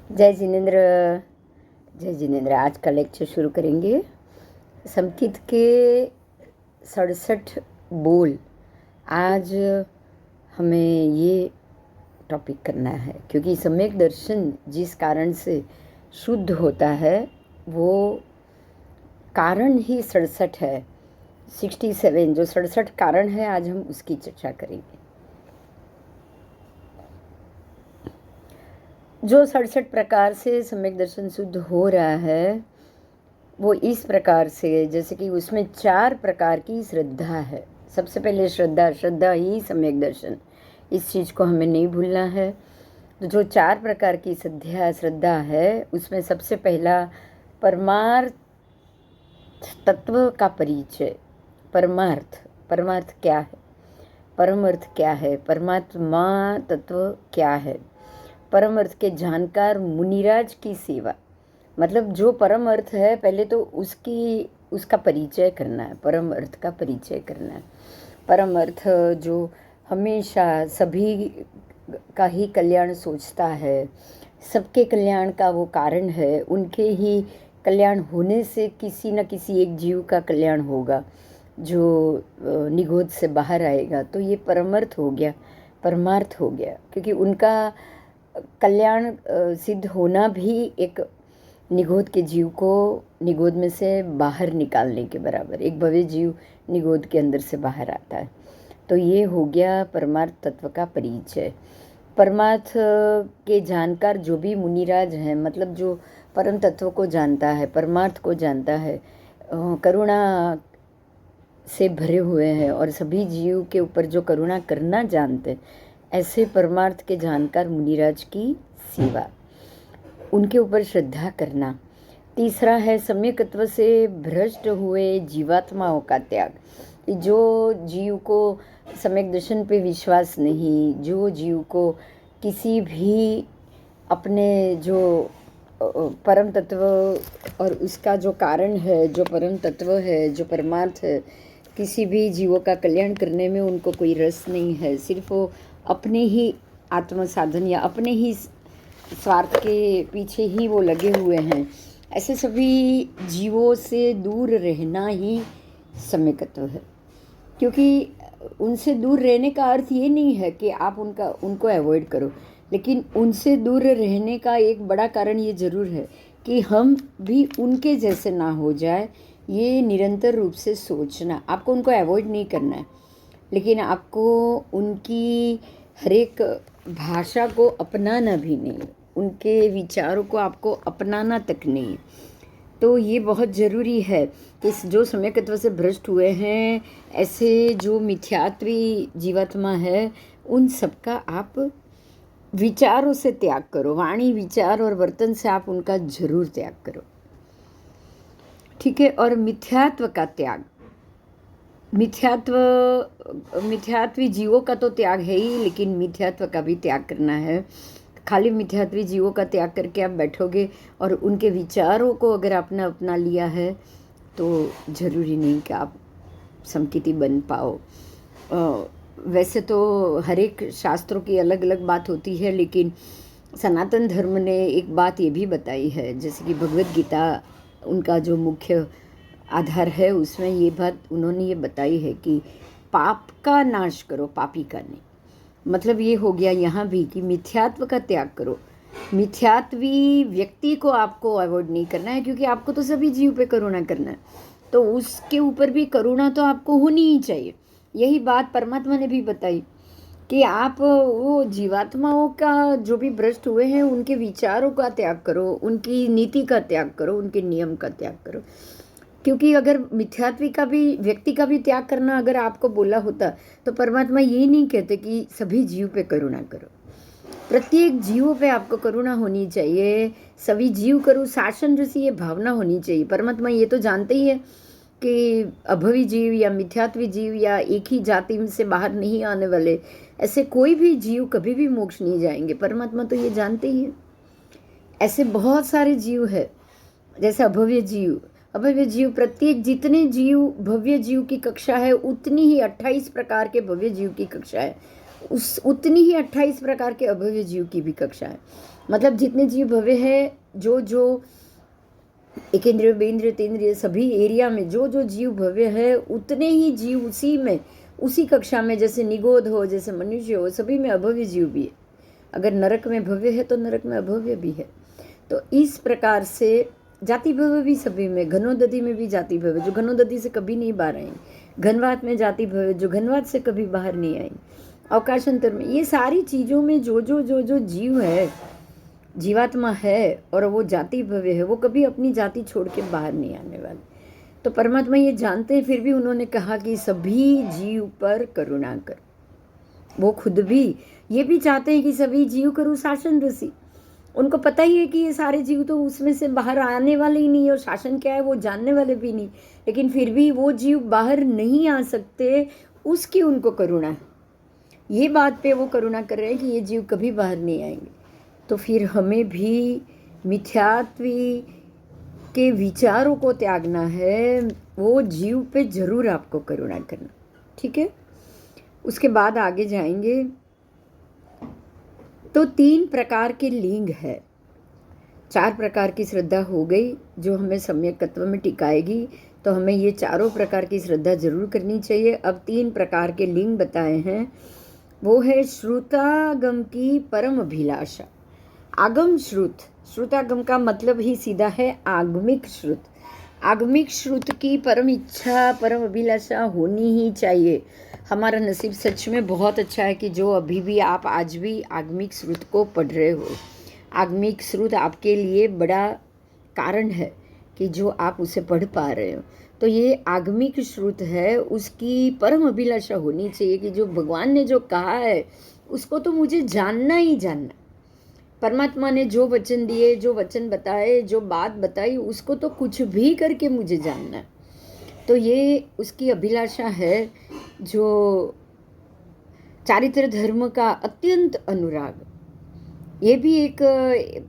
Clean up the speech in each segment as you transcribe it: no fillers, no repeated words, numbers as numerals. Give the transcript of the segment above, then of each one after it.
जय जिनेन्द्र। जय जिनेन्द्र। आज का लेक्चर शुरू करेंगे। संस्कृत के 67 बोल। आज हमें ये टॉपिक करना है क्योंकि सम्यक दर्शन जिस कारण से शुद्ध होता है वो कारण ही 67 है। 67 जो 67 कारण है, आज हम उसकी चर्चा करेंगे। जो 67 प्रकार से सम्यक दर्शन शुद्ध हो रहा है वो इस प्रकार से, जैसे कि उसमें 4 प्रकार की श्रद्धा है। सबसे पहले श्रद्धा ही सम्यक दर्शन, इस चीज़ को हमें नहीं भूलना है। तो जो 4 प्रकार की श्रद्धा है उसमें सबसे पहला परमार्थ तत्व का परिचय। परमार्थ क्या है, परम अर्थ क्या है, परमात्मा तत्व क्या है, परम अर्थ के जानकार मुनिराज की सेवा। मतलब जो परम अर्थ है पहले तो उसका परिचय करना है, परम अर्थ का परिचय करना है। परम अर्थ जो हमेशा सभी का ही कल्याण सोचता है, सबके कल्याण का वो कारण है, उनके ही कल्याण होने से किसी न किसी एक जीव का कल्याण होगा जो निगोद से बाहर आएगा। तो ये परमार्थ हो गया, परमार्थ हो गया, क्योंकि उनका कल्याण सिद्ध होना भी एक निगोद के जीव को निगोद में से बाहर निकालने के बराबर। एक भव्य जीव निगोद के अंदर से बाहर आता है। तो ये हो गया परमार्थ तत्व का परिचय। परमार्थ के जानकार जो भी मुनिराज हैं, मतलब जो परम तत्व को जानता है, परमार्थ को जानता है, करुणा से भरे हुए हैं और सभी जीव के ऊपर जो करुणा करना जानते हैं, ऐसे परमार्थ के जानकार मुनिराज की सेवा, उनके ऊपर श्रद्धा करना। तीसरा है सम्यकत्व से भ्रष्ट हुए जीवात्माओं का त्याग। जो जीव को सम्यक दर्शन पे विश्वास नहीं, जो जीव को किसी भी अपने जो परम तत्व और उसका जो कारण है, जो परम तत्व है, जो परमार्थ है, किसी भी जीवों का कल्याण करने में उनको कोई रस नहीं है, सिर्फ वो अपने ही आत्म साधन या अपने ही स्वार्थ के पीछे ही वो लगे हुए हैं, ऐसे सभी जीवों से दूर रहना ही सम्यकत्व है। क्योंकि उनसे दूर रहने का अर्थ ये नहीं है कि आप उनको अवॉइड करो, लेकिन उनसे दूर रहने का एक बड़ा कारण ये ज़रूर है कि हम भी उनके जैसे ना हो जाए। ये निरंतर रूप से सोचना, आपको उनको अवॉइड नहीं करना है, लेकिन आपको उनकी हर एक भाषा को अपनाना भी नहीं, उनके विचारों को आपको अपनाना तक नहीं। तो ये बहुत ज़रूरी है कि जो सम्यकत्व से भ्रष्ट हुए हैं, ऐसे जो मिथ्यात्वी जीवात्मा है, उन सबका आप विचारों से त्याग करो। वाणी, विचार और वर्तन से आप उनका जरूर त्याग करो, ठीक है। और मिथ्यात्व का त्याग, मिथ्यात्वी जीवों का तो त्याग है ही, लेकिन मिथ्यात्व का भी त्याग करना है। खाली मिथ्यात्वी जीवों का त्याग करके आप बैठोगे और उनके विचारों को अगर आपने अपना लिया है तो ज़रूरी नहीं कि आप समकिति बन पाओ। वैसे तो हर एक शास्त्रों की अलग अलग बात होती है, लेकिन सनातन धर्म ने एक बात ये भी बताई है, जैसे कि भगवत गीता उनका जो मुख्य आधार है, उसमें ये बात उन्होंने ये बताई है कि पाप का नाश करो, पापी का नहीं। मतलब ये हो गया यहाँ भी कि मिथ्यात्व का त्याग करो। मिथ्यात्वी व्यक्ति को आपको अवॉइड नहीं करना है, क्योंकि आपको तो सभी जीव पे करुणा करना है, तो उसके ऊपर भी करुणा तो आपको होनी ही चाहिए। यही बात परमात्मा ने भी बताई कि आप वो जीवात्माओं का जो भी भ्रष्ट हुए हैं उनके विचारों का त्याग करो, उनकी नीति का त्याग करो, उनके नियम का त्याग करो। क्योंकि अगर मिथ्यात्वी का भी, व्यक्ति का भी त्याग करना अगर आपको बोला होता तो परमात्मा ये नहीं कहते कि सभी जीव पे करुणा करो। प्रत्येक जीवों पे आपको करुणा होनी चाहिए, सभी जीव करो शासन जैसी ये भावना होनी चाहिए। परमात्मा ये तो जानते ही है कि अभवी जीव या मिथ्यात्वी जीव या एक ही जाति से बाहर नहीं आने वाले ऐसे कोई भी जीव कभी भी मोक्ष नहीं जाएंगे। परमात्मा तो ये जानते ही है। ऐसे बहुत सारे जीव है, जैसे अभव्य जीव, अभव्य जीव, प्रत्येक जितने जीव भव्य जीव की कक्षा है उतनी ही 28 प्रकार के भव्य जीव की कक्षा है। उस उतनी ही 28 प्रकार के अभव्य जीव की भी कक्षा है। मतलब जितने जीव भव्य है, जो जो एकेंद्रिय, बेंद्रिय, तेंद्रिय सभी एरिया में जो जो जीव भव्य है, उतने ही जीव उसी में, उसी कक्षा में, जैसे निगोद हो, जैसे मनुष्य हो, सभी में अभव्य जीव भी है। अगर नरक में भव्य है तो नरक में अभव्य भी है। तो इस प्रकार से जाति भव्य भी सभी में, घनोदधि में भी जाति भव्य जो घनोदधि से कभी नहीं बाहर आएंगे, घनवात में जाति भव्य जो घनवात से कभी बाहर नहीं आएंगे, अवकाशांतर में, ये सारी चीज़ों में जो जीव है, जीवात्मा है और वो जाति भव्य है, वो कभी अपनी जाति छोड़ के बाहर नहीं आने वाले। तो परमात्मा ये जानते हैं, फिर भी उन्होंने कहा कि सभी जीव पर करुणा कर। वो खुद भी ये भी चाहते हैं कि सभी जीव करूँ शासन रसी। उनको पता ही है कि ये सारे जीव तो उसमें से बाहर आने वाले ही नहीं, और शासन क्या है वो जानने वाले भी नहीं, लेकिन फिर भी वो जीव बाहर नहीं आ सकते, उसकी उनको करुणा है। ये बात पे वो करुणा कर रहे हैं कि ये जीव कभी बाहर नहीं आएंगे। तो फिर हमें भी मिथ्यात्वी के विचारों को त्यागना है, वो जीव पे जरूर आपको करुणा करना, ठीक है। उसके बाद आगे जाएंगे तो 3 प्रकार के लिंग है, 4 प्रकार की श्रद्धा हो गई जो हमें सम्यक तत्व में टिकाएगी। तो हमें ये चारों प्रकार की श्रद्धा जरूर करनी चाहिए। अब 3 प्रकार के लिंग बताए हैं, वो है श्रुतागम की परम अभिलाषा। आगम श्रुत, श्रुतागम का मतलब ही सीधा है आगमिक श्रुत। आगमिक श्रुत की परम इच्छा, परम अभिलाषा होनी ही चाहिए। हमारा नसीब सच में बहुत अच्छा है कि जो अभी भी आप आज भी आगमिक श्रुत को पढ़ रहे हो। आगमिक श्रुत आपके लिए बड़ा कारण है कि जो आप उसे पढ़ पा रहे हो। तो ये आगमिक श्रुत है, उसकी परम अभिलाषा होनी चाहिए कि जो भगवान ने जो कहा है उसको तो मुझे जानना ही जानना। परमात्मा ने जो वचन दिए, जो वचन बताए, जो बात बताई, उसको तो कुछ भी करके मुझे जानना है। तो ये उसकी अभिलाषा है, जो चारित्र धर्म का अत्यंत अनुराग। ये भी एक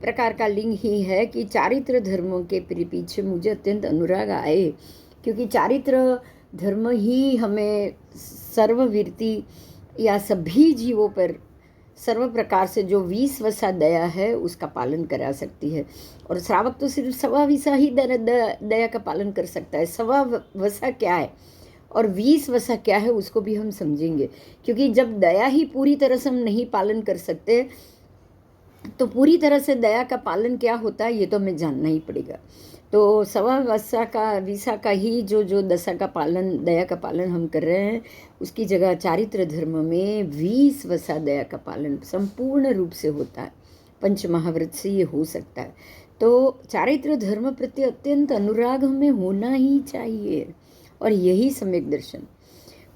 प्रकार का लिंग ही है कि चारित्र धर्मों के पीछे मुझे अत्यंत अनुराग आए, क्योंकि चारित्र धर्म ही हमें सर्ववीरती या सभी जीवों पर सर्व प्रकार से जो 20 वसा दया है उसका पालन करा सकती है। और श्रावक तो सिर्फ 1.25 वसा ही दया का पालन कर सकता है। 1.25 वसा क्या है और 20 वसा क्या है उसको भी हम समझेंगे, क्योंकि जब दया ही पूरी तरह से हम नहीं पालन कर सकते तो पूरी तरह से दया का पालन क्या होता है ये तो हमें जानना ही पड़ेगा। तो 1.25 वसा का विसा का ही जो दशा का पालन, दया का पालन हम कर रहे हैं, उसकी जगह चारित्र धर्म में 20 वसा दया का पालन संपूर्ण रूप से होता है। पंच महाव्रत से ये हो सकता है। तो चारित्र धर्म प्रति अत्यंत अनुराग हमें होना ही चाहिए, और यही सम्यक दर्शन।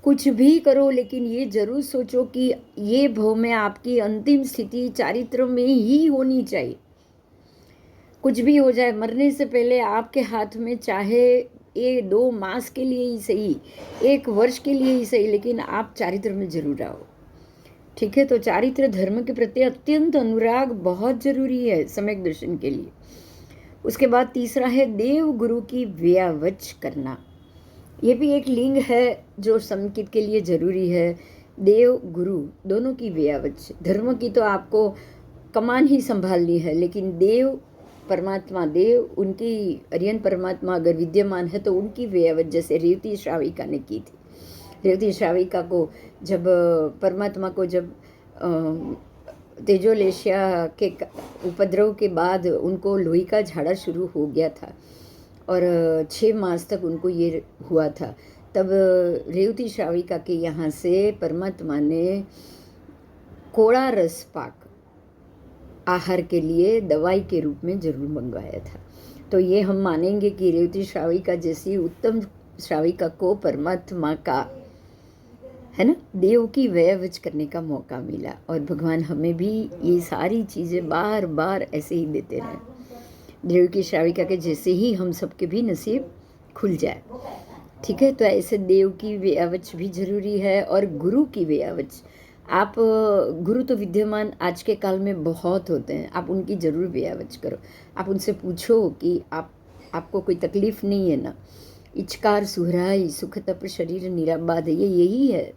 कुछ भी करो लेकिन ये जरूर सोचो कि ये भव में आपकी अंतिम स्थिति चारित्र में ही होनी चाहिए। कुछ भी हो जाए, मरने से पहले आपके हाथ में चाहे ये 2 मास के लिए ही सही, 1 वर्ष के लिए ही सही, लेकिन आप चारित्र में जरूर आओ, ठीक है। तो चारित्र धर्म के प्रति अत्यंत अनुराग बहुत जरूरी है सम्यक दर्शन के लिए। उसके बाद तीसरा है देव गुरु की व्यावच करना। ये भी एक लिंग है जो संकित के लिए जरूरी है। देव गुरु दोनों की व्यावच, धर्म की तो आपको कमान ही संभालनी है, लेकिन देव परमात्मा, देव उनकी अरियन परमात्मा अगर विद्यमान है तो उनकी व्यावच, जैसे रेवती श्राविका ने की थी। रेवती श्राविका को जब परमात्मा को जब तेजोलेशिया के उपद्रव के बाद उनको लोही का झाड़ा शुरू हो गया था और 6 मास तक उनको ये हुआ था, तब रेवती श्राविका के यहाँ से परमात्मा ने कोड़ा रस पाक आहार के लिए दवाई के रूप में जरूर मंगवाया था। तो ये हम मानेंगे कि रेवती श्राविका जैसी उत्तम श्राविका को परमात्मा का, है ना, देव की व्यवच करने का मौका मिला, और भगवान हमें भी ये सारी चीज़ें बार बार ऐसे ही देते रहें। देव की श्राविका के जैसे ही हम सबके भी नसीब खुल जाए, ठीक है। तो ऐसे देव की व्यावच भी जरूरी है, और गुरु की व्यावच। आप गुरु तो विद्यमान आज के काल में बहुत होते हैं, आप उनकी जरूर व्यावच करो। आप उनसे पूछो कि आपको कोई तकलीफ नहीं है ना, इचकार सुहराई सुख तप शरीर निराबाद, ये यही है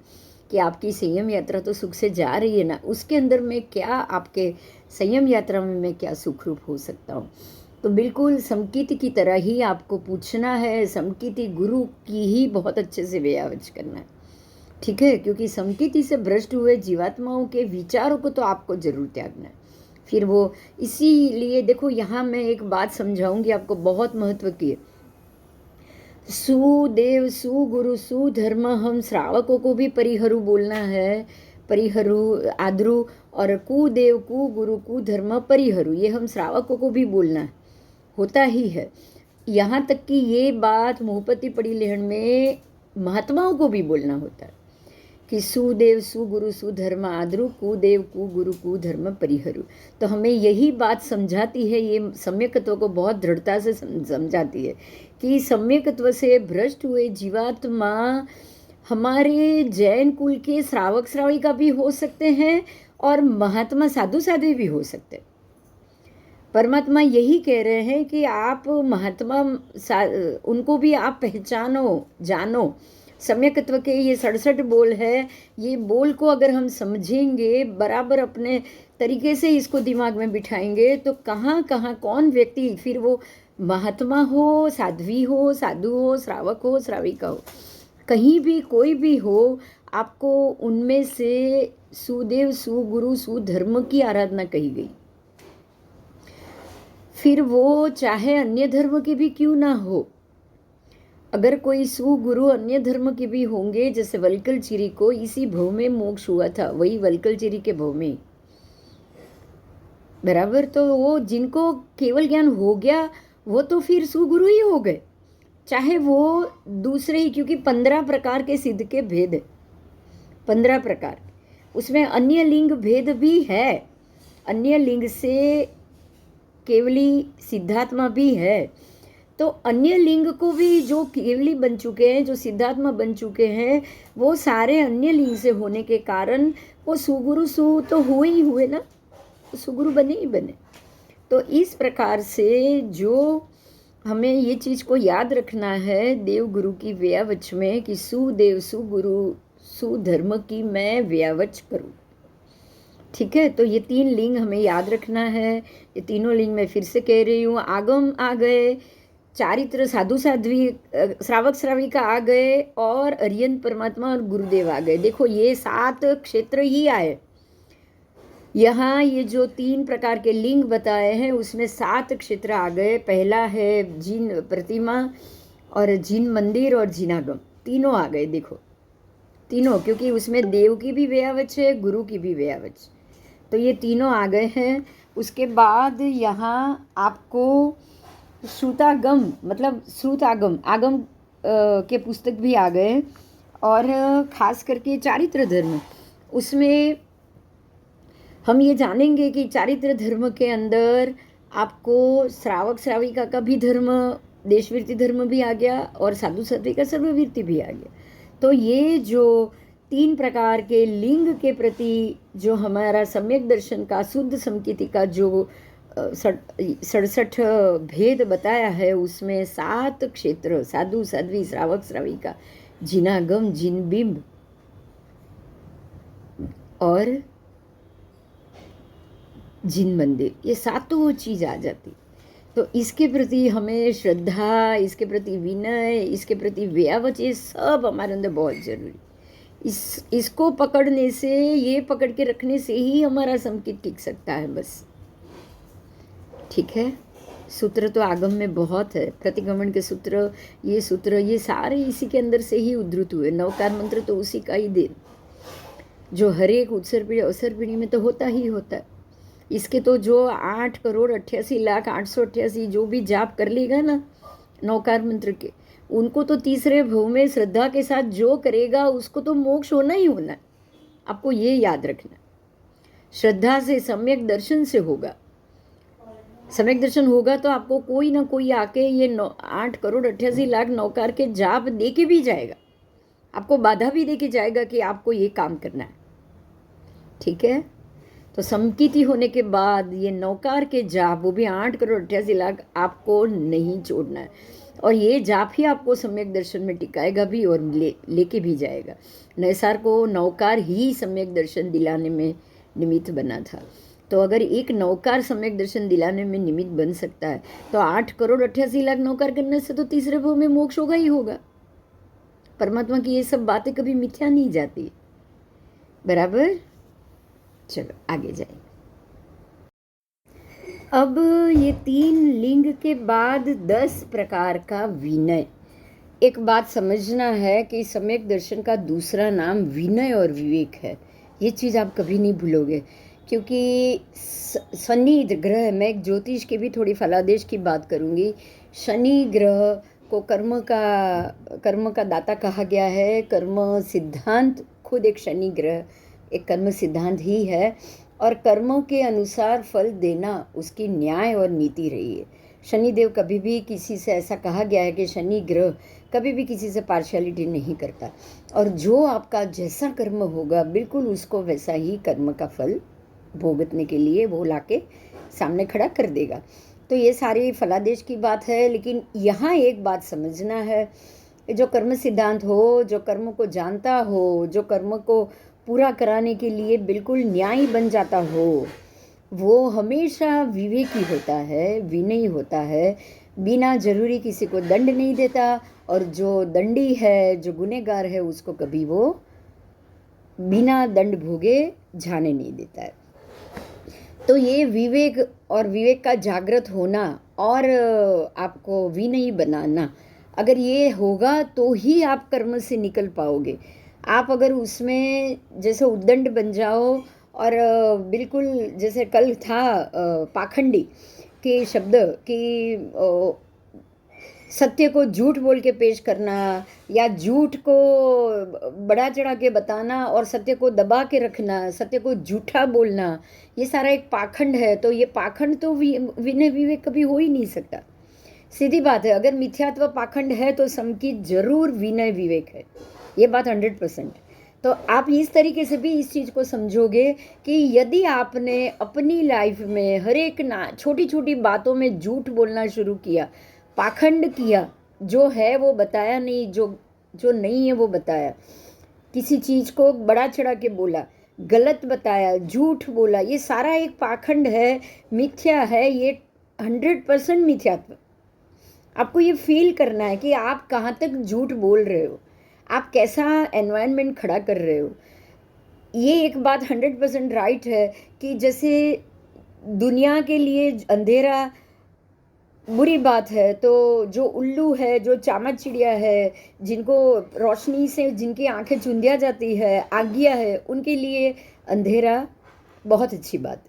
कि आपकी संयम यात्रा तो सुख से जा रही है ना, उसके अंदर में क्या आपके संयम यात्रा में मैं क्या सुख रूप हो सकता हूँ। तो बिल्कुल समकीति की तरह ही आपको पूछना है, समकीति गुरु की ही बहुत अच्छे से व्यावच करना है, ठीक है। क्योंकि समकीति से भ्रष्ट हुए जीवात्माओं के विचारों को तो आपको जरूर त्यागना है। फिर वो इसीलिए देखो, यहाँ मैं एक बात समझाऊंगी आपको, बहुत महत्व की है। सुदेव सुगुरु सुधर्म, हम श्रावकों को भी परिहरु बोलना है, परिहरु आद्रु, और कुदेव कुगुरु कुधर्म परिहरु, ये हम श्रावकों को भी बोलना है, होता ही है। यहाँ तक कि ये बात मुहपति पड़ी लेहन में महात्माओं को भी बोलना होता है कि सुदेव सुगुरु सुधर्म आद्रु, कुदेव कुगुरु कुधर्म परिहरु। तो हमें यही बात समझाती है, ये सम्यकत्व को बहुत दृढ़ता से समझाती है कि सम्यकत्व से भ्रष्ट हुए जीवात्मा हमारे जैन कुल के श्रावक श्राविका भी हो सकते हैं और महात्मा साधु साध्वी भी हो सकते हैं। परमात्मा यही कह रहे हैं कि आप महात्मा उनको भी आप पहचानो, जानो। सम्यकत्व के ये 67 बोल है, ये बोल को अगर हम समझेंगे बराबर, अपने तरीके से इसको दिमाग में बिठाएंगे, तो कहाँ कहाँ कौन व्यक्ति, फिर वो महात्मा हो, साध्वी हो, साधु हो, श्रावक हो, श्राविका हो, कहीं भी कोई भी हो, आपको उनमें से सुदेव सुगुरु सुधर्म की आराधना कही गई। फिर वो चाहे अन्य धर्म के भी क्यों ना हो, अगर कोई सुगुरु अन्य धर्म के भी होंगे, जैसे वल्कलचिरी को इसी भव में मोक्ष हुआ था, वही वल्कलचिरी के भव में बराबर, तो वो जिनको केवल ज्ञान हो गया वो तो फिर सुगुरु ही हो गए, चाहे वो दूसरे ही, क्योंकि 15 प्रकार के सिद्ध के भेद है, 15 प्रकार, उसमें अन्य लिंग भेद भी है, अन्य लिंग से केवली सिद्धात्मा भी है। तो अन्य लिंग को भी जो केवली बन चुके हैं, जो सिद्धात्मा बन चुके हैं, वो सारे अन्य लिंग से होने के कारण वो सुगुरु सु तो हुए ही हुए ना, सुगुरु बने ही बने। तो इस प्रकार से जो हमें ये चीज़ को याद रखना है देव गुरु की व्यावच में कि सुदेव सुगुरु सुधर्म की मैं व्यावच करूँ, ठीक है। तो ये 3 लिंग हमें याद रखना है। ये तीनों लिंग मैं फिर से कह रही हूँ, आगम आ गए, चारित्र साधु साध्वी श्रावक श्राविका आ गए, और अरियन परमात्मा और गुरुदेव आ गए। देखो ये 7 क्षेत्र ही आए यहाँ, ये जो 3 प्रकार के लिंग बताए हैं उसमें 7 क्षेत्र आ गए। पहला है जिन प्रतिमा और जिन मंदिर और जिनागम, तीनों आ गए। देखो तीनों, क्योंकि उसमें देव की भी व्यावच है, गुरु की भी व्यावच, तो ये तीनों आ गए हैं। उसके बाद यहाँ आपको श्रुतागम, मतलब श्रुतागम, आगम के पुस्तक भी आ गए, और खास करके चारित्र धर्म, उसमें हम ये जानेंगे कि चारित्र धर्म के अंदर आपको श्रावक श्राविका का भी धर्म, देशवृत्ति धर्म भी आ गया, और साधु साध्वी का सर्ववृत्ति भी आ गया। तो ये जो 3 प्रकार के लिंग के प्रति जो हमारा सम्यक दर्शन का शुद्ध समकीति का जो 67 भेद बताया है, उसमें 7 क्षेत्र, साधु साध्वी श्रावक श्राविका, जिनागम जिनबिंब और जिन मंदिर, ये 7 चीज़ आ जाती। तो इसके प्रति हमें श्रद्धा, इसके प्रति विनय, इसके प्रति व्यावच, ये सब हमारे अंदर बहुत जरूरी। इसको पकड़ने से, ये पकड़ के रखने से ही हमारा समकित टिक सकता है बस, ठीक है। सूत्र तो आगम में बहुत है, प्रतिगमन के सूत्र, ये सारे इसी के अंदर से ही उद्धृत हुए। नवकार मंत्र तो उसी का ही दे, जो हर एक उत्सर पीढ़ी अवसर पीढ़ी में तो होता ही होता है। इसके तो जो 8,88,888 जो भी जाप कर लेगा ना नौकार मंत्र के, उनको तो तीसरे भव में श्रद्धा के साथ जो करेगा उसको तो मोक्ष होना ही होना है। आपको ये याद रखना, श्रद्धा से सम्यक दर्शन से होगा। सम्यक दर्शन होगा तो आपको कोई ना कोई आके ये 8,88,00,000 नौकार के जाप दे के भी जाएगा, आपको बाधा भी दे के जाएगा कि आपको ये काम करना है, ठीक है। तो समकीति होने के बाद ये नौकार के जाप, वो भी 8,88,00,000 आपको नहीं छोड़ना है। और ये जाप ही आपको सम्यक दर्शन में टिकाएगा भी और लेके भी जाएगा। नैसार को नौकार ही सम्यक दर्शन दिलाने में निमित्त बना था। तो अगर एक नौकार सम्यक दर्शन दिलाने में निमित्त बन सकता है तो 8,88,00,000 नौकार करने से तो तीसरे भव में मोक्ष होगा ही होगा। परमात्मा की ये सब बातें कभी मिथ्या नहीं जाती। बराबर। चलो आगे जाए। अब ये 3 लिंग के बाद 10 प्रकार का विनय। एक बात समझना है कि सम्यक दर्शन का दूसरा नाम विनय और विवेक है। ये चीज़ आप कभी नहीं भूलोगे, क्योंकि शनि ग्रह, मैं एक ज्योतिष की भी थोड़ी फलादेश की बात करूँगी। शनि ग्रह को कर्म का दाता कहा गया है। कर्म सिद्धांत खुद एक शनि ग्रह एक कर्म सिद्धांत ही है, और कर्मों के अनुसार फल देना उसकी न्याय और नीति रही है। शनिदेव कभी भी किसी से, ऐसा कहा गया है कि शनि ग्रह कभी भी किसी से पार्शियलिटी नहीं करता, और जो आपका जैसा कर्म होगा बिल्कुल उसको वैसा ही कर्म का फल भुगतने के लिए वो लाके सामने खड़ा कर देगा। तो ये सारी फलादेश की बात है। लेकिन यहाँ एक बात समझना है, जो कर्म सिद्धांत हो, जो कर्म को जानता हो, जो कर्म को पूरा कराने के लिए बिल्कुल न्यायी बन जाता हो, वो हमेशा विवेकी होता है, विनयी होता है, बिना जरूरी किसी को दंड नहीं देता, और जो दंडी है, जो गुनहगार है, उसको कभी वो बिना दंड भोगे जाने नहीं देता है। तो ये विवेक और विवेक का जागृत होना और आपको विनयी बनाना, अगर ये होगा तो ही आप कर्म से निकल पाओगे। आप अगर उसमें जैसे उद्दंड बन जाओ और बिल्कुल जैसे कल था पाखंडी के शब्द कि सत्य को झूठ बोल के पेश करना, या झूठ को बड़ा चढ़ा के बताना और सत्य को दबा के रखना, सत्य को झूठा बोलना, ये सारा एक पाखंड है। तो ये पाखंड तो विनय विवेक कभी हो ही नहीं सकता। सीधी बात है, अगर मिथ्यात्व पाखंड है तो समकी जरूर विनय विवेक है, ये बात 100%। तो आप इस तरीके से भी इस चीज़ को समझोगे कि यदि आपने अपनी लाइफ में हर एक छोटी छोटी बातों में झूठ बोलना शुरू किया, पाखंड किया, जो है वो बताया नहीं, जो नहीं है वो बताया, किसी चीज़ को बड़ा चढ़ा के बोला, गलत बताया, झूठ बोला, ये सारा एक पाखंड है, मिथ्या है, ये 100% मिथ्यात्व। आपको ये फील करना है कि आप कहाँ तक झूठ बोल रहे हो, आप कैसा एनवायरनमेंट खड़ा कर रहे हो। ये एक बात 100% राइट है कि जैसे दुनिया के लिए अंधेरा बुरी बात है, तो जो उल्लू है, जो चामच चिड़िया है, जिनको रोशनी से जिनकी आंखें चुंदिया जाती है, आज्ञा है, उनके लिए अंधेरा बहुत अच्छी बात।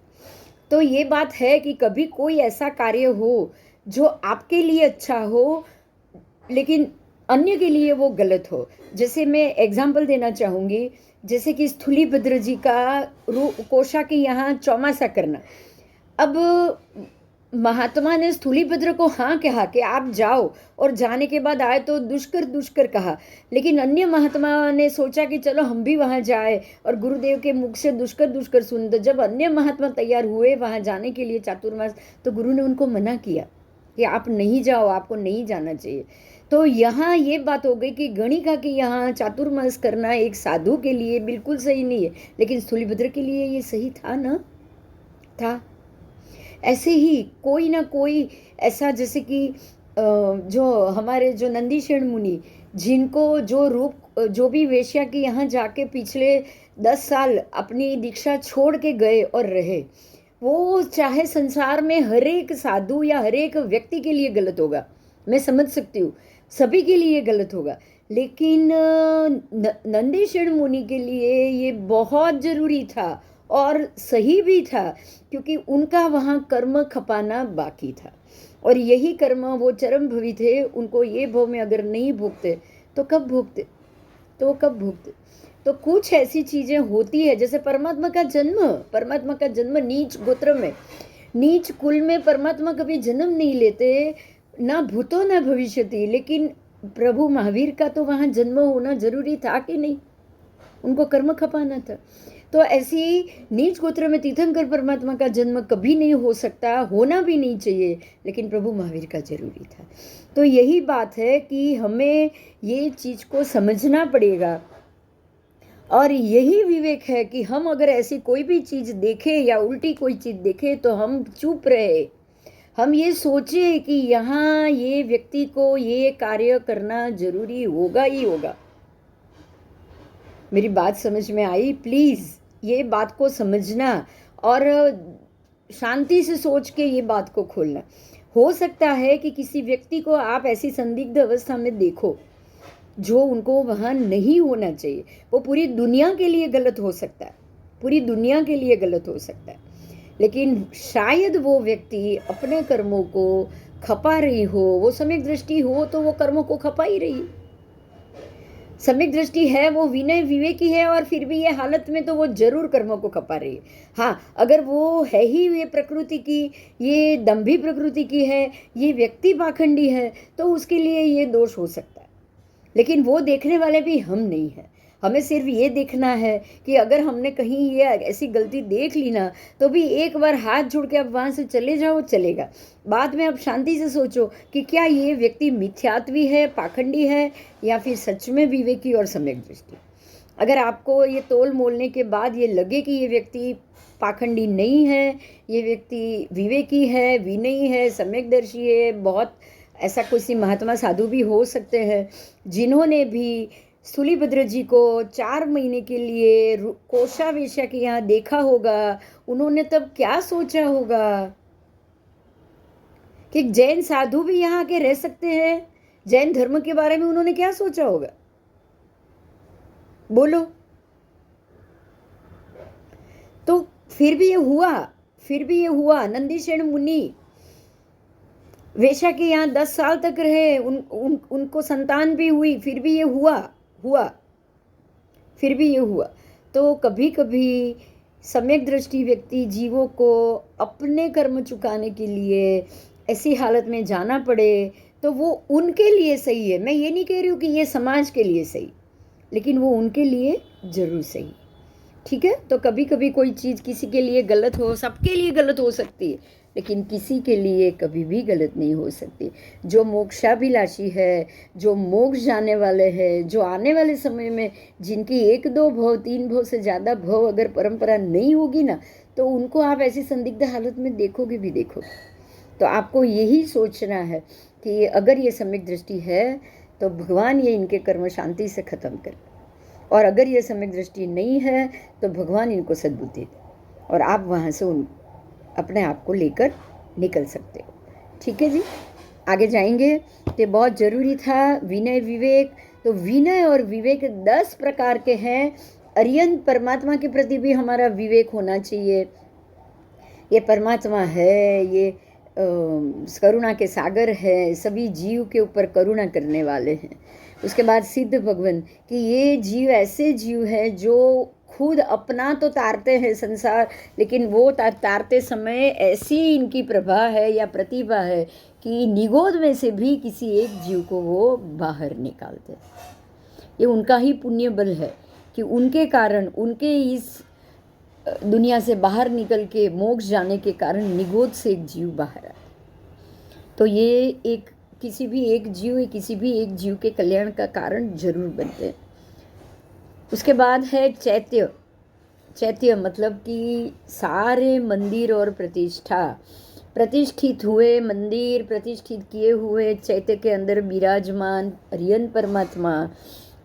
तो ये बात है कि कभी कोई ऐसा कार्य हो जो आपके लिए अच्छा हो लेकिन अन्य के लिए वो गलत हो। जैसे मैं एग्जाम्पल देना चाहूँगी, जैसे कि स्थूलीभद्र जी का कोशा के यहाँ चौमासा करना। अब महात्मा ने स्थूलीभद्र को हाँ कहा कि आप जाओ, और जाने के बाद आए तो दुष्कर कहा। लेकिन अन्य महात्मा ने सोचा कि चलो हम भी वहाँ जाए, और गुरुदेव के मुख से दुष्कर सुन। तो जब अन्य महात्मा तैयार हुए वहाँ जाने के लिए चातुर्मास, तो गुरु ने उनको मना किया कि आप नहीं जाओ, आपको नहीं जाना चाहिए। तो यहाँ ये बात हो गई कि गणिका के यहाँ चातुर्मास करना एक साधु के लिए बिल्कुल सही नहीं है, लेकिन स्थूलीभद्र के लिए ये सही था ना, था। ऐसे ही कोई ना कोई ऐसा, जैसे कि जो हमारे जो नंदीशेण मुनि, जिनको जो रूप जो भी वेश्या के यहाँ जाके पिछले 10 साल अपनी दीक्षा छोड़ के गए और रहे, वो चाहे संसार में हर एक साधु या हर एक व्यक्ति के लिए गलत होगा, मैं समझ सकती हूँ, सभी के लिए गलत होगा, लेकिन नंदीशेण मुनि के लिए ये बहुत जरूरी था और सही भी था, क्योंकि उनका वहाँ कर्म खपाना बाकी था, और यही कर्म वो चरम भवी थे। उनको ये भव में अगर नहीं भोगते तो कब भोगते, तो कुछ ऐसी चीज़ें होती है, जैसे परमात्मा का जन्म नीच गोत्र में, नीच कुल में परमात्मा कभी जन्म नहीं लेते, ना भूतो ना भविष्यति। लेकिन प्रभु महावीर का तो वहाँ जन्म होना जरूरी था कि नहीं, उनको कर्म खपाना था। तो ऐसी नीच गोत्र में तीर्थंकर परमात्मा का जन्म कभी नहीं हो सकता, होना भी नहीं चाहिए, लेकिन प्रभु महावीर का जरूरी था। तो यही बात है कि हमें ये चीज़ को समझना पड़ेगा, और यही विवेक है कि हम अगर ऐसी कोई भी चीज़ देखें या उल्टी कोई चीज़ देखें तो हम चुप रहे, हम ये सोचे कि यहाँ ये व्यक्ति को ये कार्य करना जरूरी होगा ही होगा। मेरी बात समझ में आई? प्लीज़ ये बात को समझना और शांति से सोच के ये बात को खोलना। हो सकता है कि किसी व्यक्ति को आप ऐसी संदिग्ध अवस्था में देखो जो उनको वहाँ नहीं होना चाहिए, वो पूरी दुनिया के लिए गलत हो सकता है, पूरी दुनिया के लिए गलत हो सकता है, लेकिन शायद वो व्यक्ति अपने कर्मों को खपा रही हो, वो सम्यक दृष्टि हो तो वो कर्मों को खपा ही रही है। सम्यक दृष्टि है, वो विनय विवेकी है, और फिर भी ये हालत में तो वो जरूर कर्मों को खपा रही है। हाँ, अगर वो है ही ये प्रकृति की, ये दंभी प्रकृति की है, ये व्यक्ति पाखंडी है, तो उसके लिए ये दोष हो सकता है, लेकिन वो देखने वाले भी हम नहीं हैं। हमें सिर्फ ये देखना है कि अगर हमने कहीं ये ऐसी गलती देख ली ना, तो भी एक बार हाथ जोड़ के अब वहाँ से चले जाओ, चलेगा। बाद में अब शांति से सोचो कि क्या ये व्यक्ति मिथ्यात्वी है, पाखंडी है, या फिर सच में विवेकी और सम्यक दृष्टि। अगर आपको ये तोल मोलने के बाद ये लगे कि ये व्यक्ति पाखंडी नहीं है, ये व्यक्ति विवेकी है, विनयी है, सम्यकदर्शी है, बहुत ऐसा किसी महात्मा साधु भी हो सकते हैं जिन्होंने भी स्थूलीभद्र जी को 4 महीने के लिए कोषा वेश्या के यहाँ देखा होगा, उन्होंने तब क्या सोचा होगा कि जैन साधु भी यहाँ के रह सकते हैं। जैन धर्म के बारे में उन्होंने क्या सोचा होगा, बोलो। तो फिर भी ये हुआ। नंदीशेन मुनि वेश्या के यहाँ 10 साल तक रहे, उनको संतान भी हुई, फिर भी ये हुआ। तो कभी कभी सम्यक दृष्टि व्यक्ति जीवों को अपने कर्म चुकाने के लिए ऐसी हालत में जाना पड़े तो वो उनके लिए सही है। मैं ये नहीं कह रही हूँ कि ये समाज के लिए सही, लेकिन वो उनके लिए जरूर सही, ठीक है। तो कभी कभी कोई चीज़ किसी के लिए गलत हो, सबके लिए गलत हो सकती है, लेकिन किसी के लिए कभी भी गलत नहीं हो सकती। जो मोक्षाभिलाषी है, जो मोक्ष जाने वाले हैं, जो आने वाले समय में जिनकी 1 2 भव 3 भव से ज़्यादा भव अगर परंपरा नहीं होगी ना, तो उनको आप ऐसी संदिग्ध हालत में देखोगे भी देखोगे। तो आपको यही सोचना है कि अगर ये सम्यक दृष्टि है तो भगवान ये इनके कर्म शांति से ख़त्म करे, और अगर ये सम्यक दृष्टि नहीं है तो भगवान इनको सद्बुद्धि दे, और आप वहाँ से अपने आप को लेकर निकल सकते हो, ठीक है जी। आगे जाएंगे। तो बहुत ज़रूरी था विनय विवेक। तो विनय और विवेक 10 प्रकार के हैं। अरियंत परमात्मा के प्रति भी हमारा विवेक होना चाहिए। ये परमात्मा है, ये करुणा के सागर है, सभी जीव के ऊपर करुणा करने वाले हैं। उसके बाद सिद्ध भगवान कि ये जीव ऐसे जीव है जो खुद अपना तो तारते हैं संसार, लेकिन वो तारते समय ऐसी इनकी प्रभा है या प्रतिभा है कि निगोद में से भी किसी एक जीव को वो बाहर निकालते हैं। ये उनका ही पुण्य बल है कि उनके कारण, उनके इस दुनिया से बाहर निकल के मोक्ष जाने के कारण निगोद से एक जीव बाहर आए। तो ये एक किसी भी एक जीव के कल्याण का कारण जरूर बनते हैं। उसके बाद है चैत्य मतलब कि सारे मंदिर और प्रतिष्ठित हुए मंदिर, प्रतिष्ठित किए हुए चैत्य के अंदर विराजमान अरियन परमात्मा।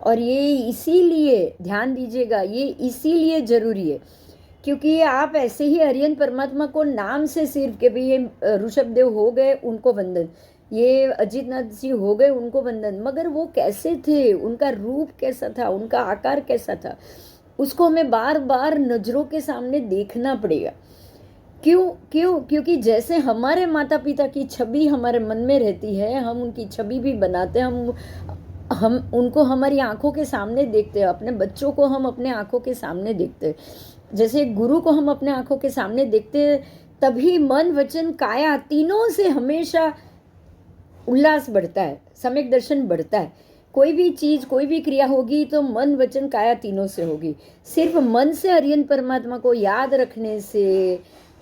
और ये इसीलिए ध्यान दीजिएगा, ये इसीलिए जरूरी है क्योंकि आप ऐसे ही अरियन परमात्मा को नाम से सिर्फ के भी ये ऋषभदेव हो गए उनको वंदन, ये अजितनाथ जी हो गए उनको वंदन, मगर वो कैसे थे, उनका रूप कैसा था, उनका आकार कैसा था, उसको हमें बार बार नज़रों के सामने देखना पड़ेगा। क्योंकि जैसे हमारे माता पिता की छवि हमारे मन में रहती है, हम उनकी छवि भी बनाते हैं, हम उनको हमारी आंखों के सामने देखते हैं, अपने बच्चों को हम अपने आंखों के सामने देखते हैं, जैसे गुरु को हम अपने आंखों के सामने देखते हैं, तभी मन वचन काया तीनों से हमेशा उल्लास बढ़ता है, सम्यक दर्शन बढ़ता है। कोई भी चीज, कोई भी क्रिया होगी तो मन वचन काया तीनों से होगी। सिर्फ मन से हरियन परमात्मा को याद रखने से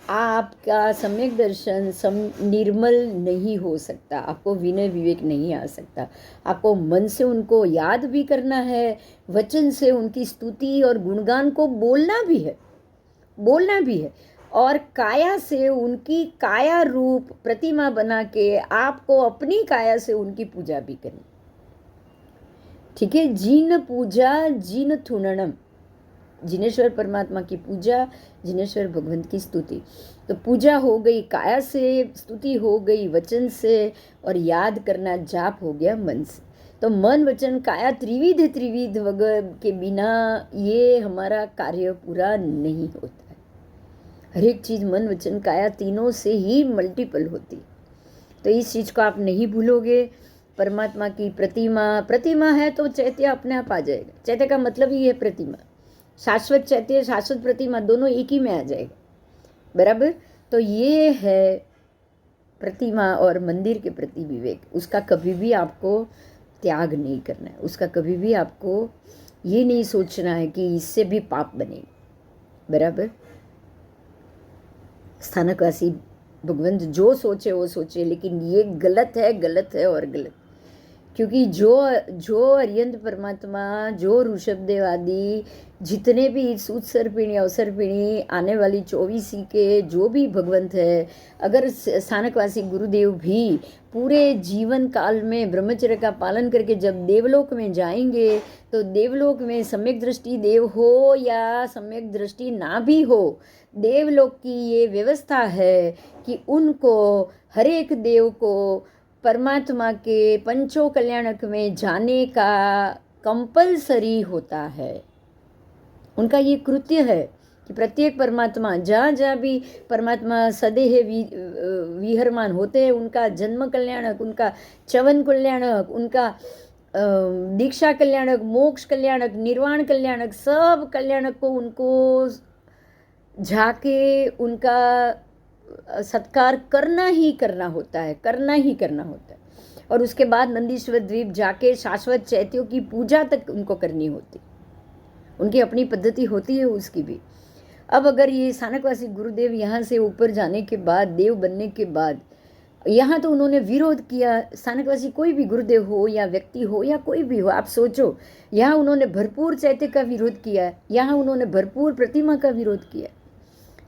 आपका सम्यक दर्शन निर्मल नहीं हो सकता, आपको विनय विवेक नहीं आ सकता। आपको मन से उनको याद भी करना है, वचन से उनकी स्तुति और गुणगान को बोलना भी है, बोलना भी है, और काया से उनकी काया रूप प्रतिमा बना के आपको अपनी काया से उनकी पूजा भी करनी। ठीक है, जिन पूजा जिन थुनणम, जिनेश्वर परमात्मा की पूजा, जिनेश्वर भगवंत की स्तुति। तो पूजा हो गई काया से, स्तुति हो गई वचन से, और याद करना जाप हो गया मन से। तो मन वचन काया त्रिविध वगैरह के बिना ये हमारा कार्य पूरा नहीं होता है। हर एक चीज़ मन वचन काया तीनों से ही मल्टीपल होती। तो इस चीज़ को आप नहीं भूलोगे। परमात्मा की प्रतिमा है तो चैत्य अपने आप आ जाएगा। चैत्य का मतलब ही है प्रतिमा, शाश्वत चैत्य शाश्वत प्रतिमा दोनों एक ही में आ जाएगा, बराबर। तो ये है प्रतिमा और मंदिर के प्रति विवेक। उसका कभी भी आपको त्याग नहीं करना है, उसका कभी भी आपको ये नहीं सोचना है कि इससे भी पाप बनेगा, बराबर। स्थानकवासी भगवंत जो सोचे वो सोचे, लेकिन ये गलत है और गलत। क्योंकि जो अरियंत परमात्मा, जो ऋषभदेव आदि जितने भी उत्सर्पिणी अवसर्पिणी आने वाली 24 के जो भी भगवंत है, अगर स्थानकवासी गुरुदेव भी पूरे जीवन काल में ब्रह्मचर्य का पालन करके जब देवलोक में जाएंगे, तो देवलोक में सम्यक दृष्टि देव हो या सम्यक दृष्टि ना भी हो, देवलोक की ये व्यवस्था है कि उनको हर एक देव को परमात्मा के पंचो कल्याणक में जाने का कंपलसरी होता है। उनका ये कृत्य है कि प्रत्येक परमात्मा जहाँ जहाँ भी परमात्मा सदेह विहरमान होते हैं, उनका जन्म कल्याणक, उनका चवन कल्याणक, उनका दीक्षा कल्याणक, मोक्ष कल्याणक, निर्वाण कल्याणक, सब कल्याणक को उनको जाके उनका सत्कार करना ही करना होता है, करना ही करना होता है। और उसके बाद नंदीश्वर द्वीप जाके शाश्वत चैत्यों की पूजा तक उनको करनी होती, उनकी अपनी पद्धति होती है उसकी भी। अब अगर ये स्थानकवासी गुरुदेव यहाँ से ऊपर जाने के बाद, देव बनने के बाद, यहाँ तो उन्होंने विरोध किया। स्थानकवासी कोई भी गुरुदेव हो या व्यक्ति हो या कोई भी हो, आप सोचो, यहाँ उन्होंने भरपूर चैत्य का विरोध किया है, यहाँ उन्होंने भरपूर प्रतिमा का विरोध किया है।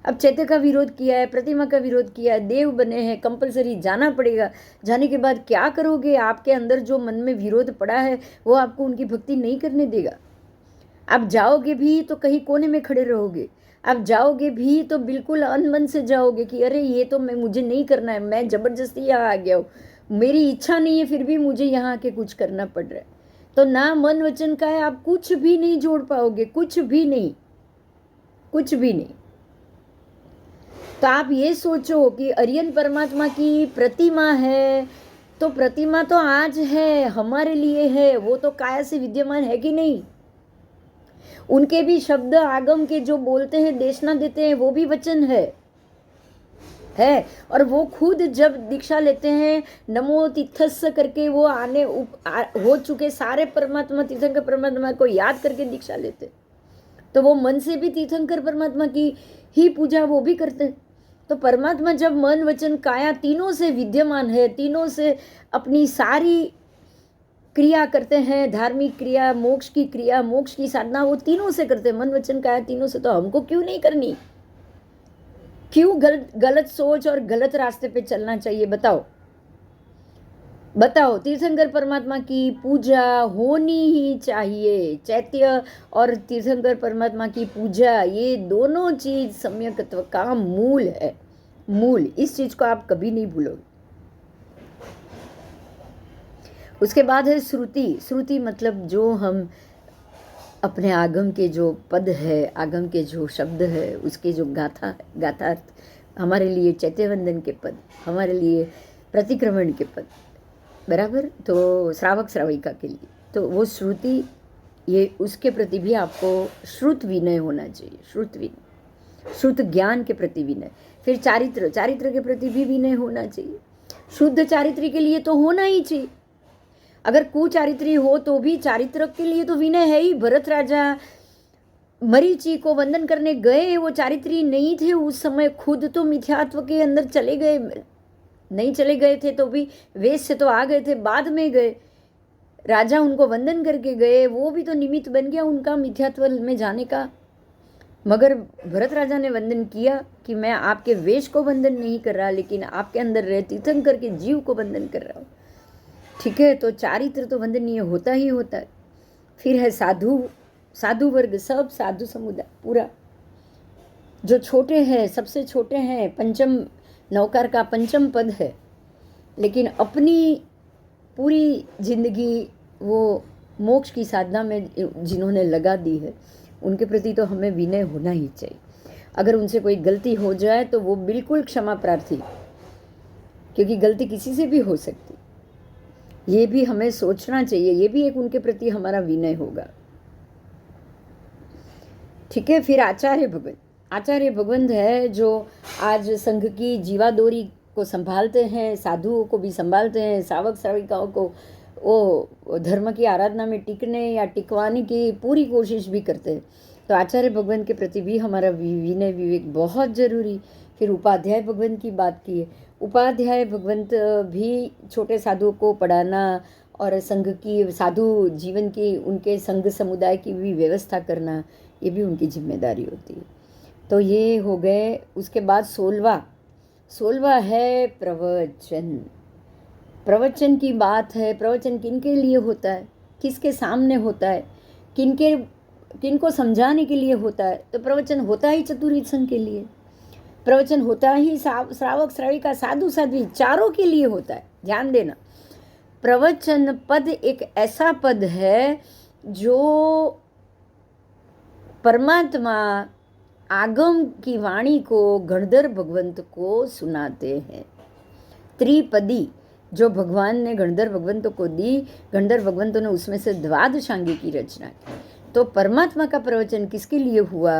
अब चैत्य का विरोध किया है, प्रतिमा का विरोध किया है, देव बने हैं, कंपलसरी जाना पड़ेगा। जाने के बाद क्या करोगे? आपके अंदर जो मन में विरोध पड़ा है वो आपको उनकी भक्ति नहीं करने देगा। आप जाओगे भी तो कहीं कोने में खड़े रहोगे, आप जाओगे भी तो बिल्कुल अनमन से जाओगे कि अरे ये तो मुझे नहीं करना है, मैं ज़बरदस्ती यहाँ आ गया हूँ, मेरी इच्छा नहीं है, फिर भी मुझे यहाँ आके कुछ करना पड़ रहा है। तो ना मन वचन का है, आप कुछ भी नहीं जोड़ पाओगे, कुछ भी नहीं, कुछ भी नहीं। तो आप ये सोचो कि अरियन परमात्मा की प्रतिमा है, तो प्रतिमा तो आज है, हमारे लिए है, वो तो काया से विद्यमान है कि नहीं। उनके भी शब्द आगम के जो बोलते हैं, देशना देते हैं, वो भी वचन है। और वो खुद जब दीक्षा लेते हैं, नमो तीर्थस्स करके वो हो चुके सारे परमात्मा, तीर्थंकर परमात्मा को याद करके दीक्षा लेते, तो वो मन से भी तीर्थंकर परमात्मा की ही पूजा वो भी करते हैं। तो परमात्मा जब मन वचन काया तीनों से विद्यमान है, तीनों से अपनी सारी क्रिया करते हैं, धार्मिक क्रिया, मोक्ष की क्रिया, मोक्ष की साधना, वो तीनों से करते हैं, मन वचन काया तीनों से। तो हमको क्यों नहीं करनी? क्यों गलत सोच और गलत रास्ते पे चलना चाहिए? बताओ। तीर्थंकर परमात्मा की पूजा होनी ही चाहिए। चैत्य और तीर्थंकर परमात्मा की पूजा, ये दोनों चीज सम्यकत्व का मूल है, मूल। इस चीज को आप कभी नहीं भूलोगे। उसके बाद है श्रुति। श्रुति मतलब जो हम अपने आगम के जो पद है, आगम के जो शब्द है, उसके जो गाथार्थ, हमारे लिए चैत्यवंदन के पद, हमारे लिए प्रतिक्रमण के पद, बराबर। तो श्रावक श्राविका के लिए तो वो श्रुति, ये उसके प्रति भी आपको श्रुत विनय होना चाहिए। श्रुत विनय, श्रुत ज्ञान के प्रति विनय। फिर चारित्र के प्रति भी विनय होना चाहिए। शुद्ध चारित्र के लिए तो होना ही चाहिए। अगर कुचारित्री हो तो भी चारित्र के लिए तो विनय है ही। भरत राजा मरीचि को वंदन करने गए, वो चारित्री नहीं थे उस समय, खुद तो मिथ्यात्व के अंदर चले गए, नहीं चले गए थे तो भी वेश से तो आ गए थे, बाद में गए, राजा उनको वंदन करके गए, वो भी तो निमित्त बन गया उनका मिथ्यात्व में जाने का। मगर भरत राजा ने वंदन किया कि मैं आपके वेश को वंदन नहीं कर रहा, लेकिन आपके अंदर रहे तीर्थंकर के जीव को वंदन कर रहा हूँ। ठीक है, तो चारित्र तो वंदनीय होता ही होता है। फिर है साधु, साधु वर्ग, सब साधु समुदाय पूरा, जो छोटे हैं, सबसे छोटे हैं, पंचम नौकार का पंचम पद है, लेकिन अपनी पूरी जिंदगी वो मोक्ष की साधना में जिन्होंने लगा दी है, उनके प्रति तो हमें विनय होना ही चाहिए। अगर उनसे कोई गलती हो जाए तो वो बिल्कुल क्षमा प्रार्थी, क्योंकि गलती किसी से भी हो सकती, ये भी हमें सोचना चाहिए, ये भी एक उनके प्रति हमारा विनय होगा। ठीक है, फिर आचार्य भगवंत, आचार्य भगवंत है जो आज संघ की जीवादोरी को संभालते हैं, साधुओं को भी संभालते हैं, सावक साविकाओं को वो धर्म की आराधना में टिकने या टिकवाने की पूरी कोशिश भी करते हैं। तो आचार्य भगवंत के प्रति भी हमारा विनय विवेक बहुत जरूरी। फिर उपाध्याय भगवंत की बात की है, उपाध्याय भगवंत भी छोटे साधुओं को पढ़ाना और संघ की, साधु जीवन की, उनके संघ समुदाय की भी व्यवस्था करना, ये भी उनकी जिम्मेदारी होती है। तो ये हो गए। उसके बाद 16वां है प्रवचन। प्रवचन की बात है। प्रवचन किनके लिए होता है, किसके सामने होता है, किनको समझाने के लिए होता है? तो प्रवचन होता ही चतुर्विध संघ के लिए, प्रवचन होता ही श्रावक श्राविका साधु साध्वी चारों के लिए होता है। ध्यान देना, प्रवचन पद एक ऐसा पद है जो परमात्मा आगम की वाणी को गणधर भगवंत को सुनाते हैं। त्रिपदी जो भगवान ने गणधर भगवंतों को दी, गणधर भगवंतों ने उसमें से द्वादशांगी की रचना की। तो परमात्मा का प्रवचन किसके लिए हुआ?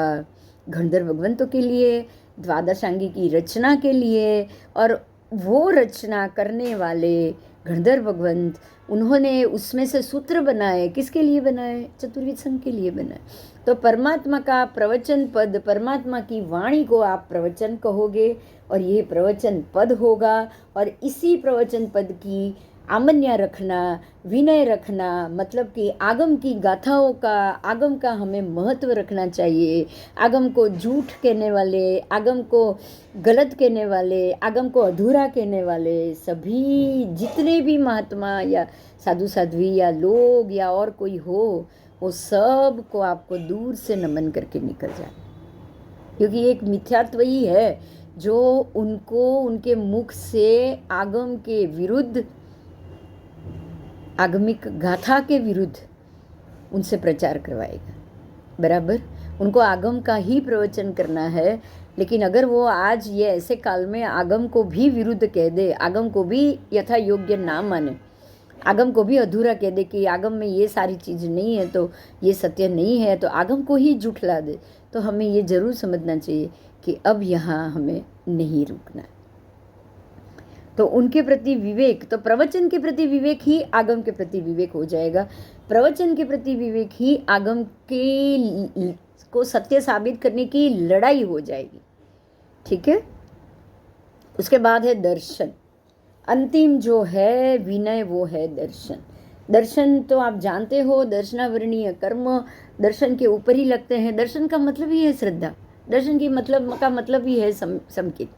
गणधर भगवंतों के लिए, द्वादशांगी की रचना के लिए। और वो रचना करने वाले गणधर भगवंत, उन्होंने उसमें से सूत्र बनाए, किसके लिए बनाए? चतुर्विध संघ के लिए बनाए। तो परमात्मा का प्रवचन पद, परमात्मा की वाणी को आप प्रवचन कहोगे और ये प्रवचन पद होगा। और इसी प्रवचन पद की आमन्या रखना, विनय रखना, मतलब कि आगम की गाथाओं का, आगम का हमें महत्व रखना चाहिए। आगम को झूठ कहने वाले, आगम को गलत कहने वाले, आगम को अधूरा कहने वाले सभी जितने भी महात्मा या साधु साध्वी या लोग या और कोई हो, वो सब को आपको दूर से नमन करके निकल जाए, क्योंकि एक मिथ्यात्व ही है जो उनको उनके मुख से आगम के विरुद्ध, आगमिक गाथा के विरुद्ध उनसे प्रचार करवाएगा। बराबर, उनको आगम का ही प्रवचन करना है। लेकिन अगर वो आज ये ऐसे काल में आगम को भी विरुद्ध कह दे, आगम को भी यथा योग्य ना माने, आगम को भी अधूरा कह दे कि आगम में ये सारी चीज़ नहीं है तो ये सत्य नहीं है, तो आगम को ही झुठला दे, तो हमें ये जरूर समझना चाहिए कि अब यहाँ हमें नहीं रुकना है। तो उनके प्रति विवेक, तो प्रवचन के प्रति विवेक ही आगम के प्रति विवेक हो जाएगा। प्रवचन के प्रति विवेक ही आगम के को सत्य साबित करने की लड़ाई हो जाएगी। ठीक है, उसके बाद है दर्शन। अंतिम जो है विनय वो है दर्शन। दर्शन तो आप जानते हो, दर्शनावरणीय कर्म दर्शन के ऊपर ही लगते हैं। दर्शन का मतलब ही है श्रद्धा, दर्शन की मतलब ही है समकित।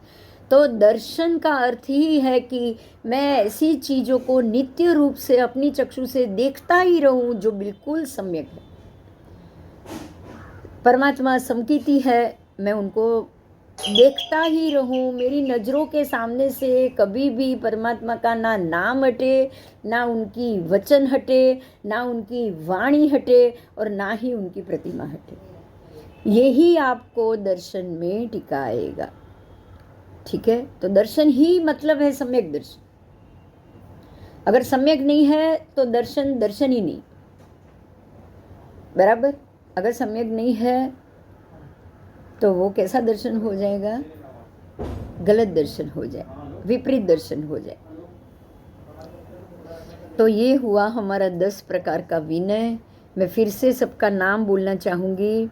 तो दर्शन का अर्थ ही है कि मैं ऐसी चीज़ों को नित्य रूप से अपनी चक्षु से देखता ही रहूं जो बिल्कुल सम्यक है। परमात्मा समकिति है, मैं उनको देखता ही रहूं, मेरी नज़रों के सामने से कभी भी परमात्मा का ना नाम हटे, ना उनकी वचन हटे, ना उनकी वाणी हटे, और ना ही उनकी प्रतिमा हटे। यही आपको दर्शन में टिकाएगा। ठीक है, तो दर्शन ही मतलब है सम्यक दर्शन। अगर सम्यक नहीं है तो दर्शन दर्शन ही नहीं। बराबर, अगर सम्यक नहीं है तो वो कैसा दर्शन हो जाएगा? गलत दर्शन हो जाए, विपरीत दर्शन हो जाए। तो ये हुआ हमारा 10 प्रकार का विनय। मैं फिर से सबका नाम बोलना चाहूँगी।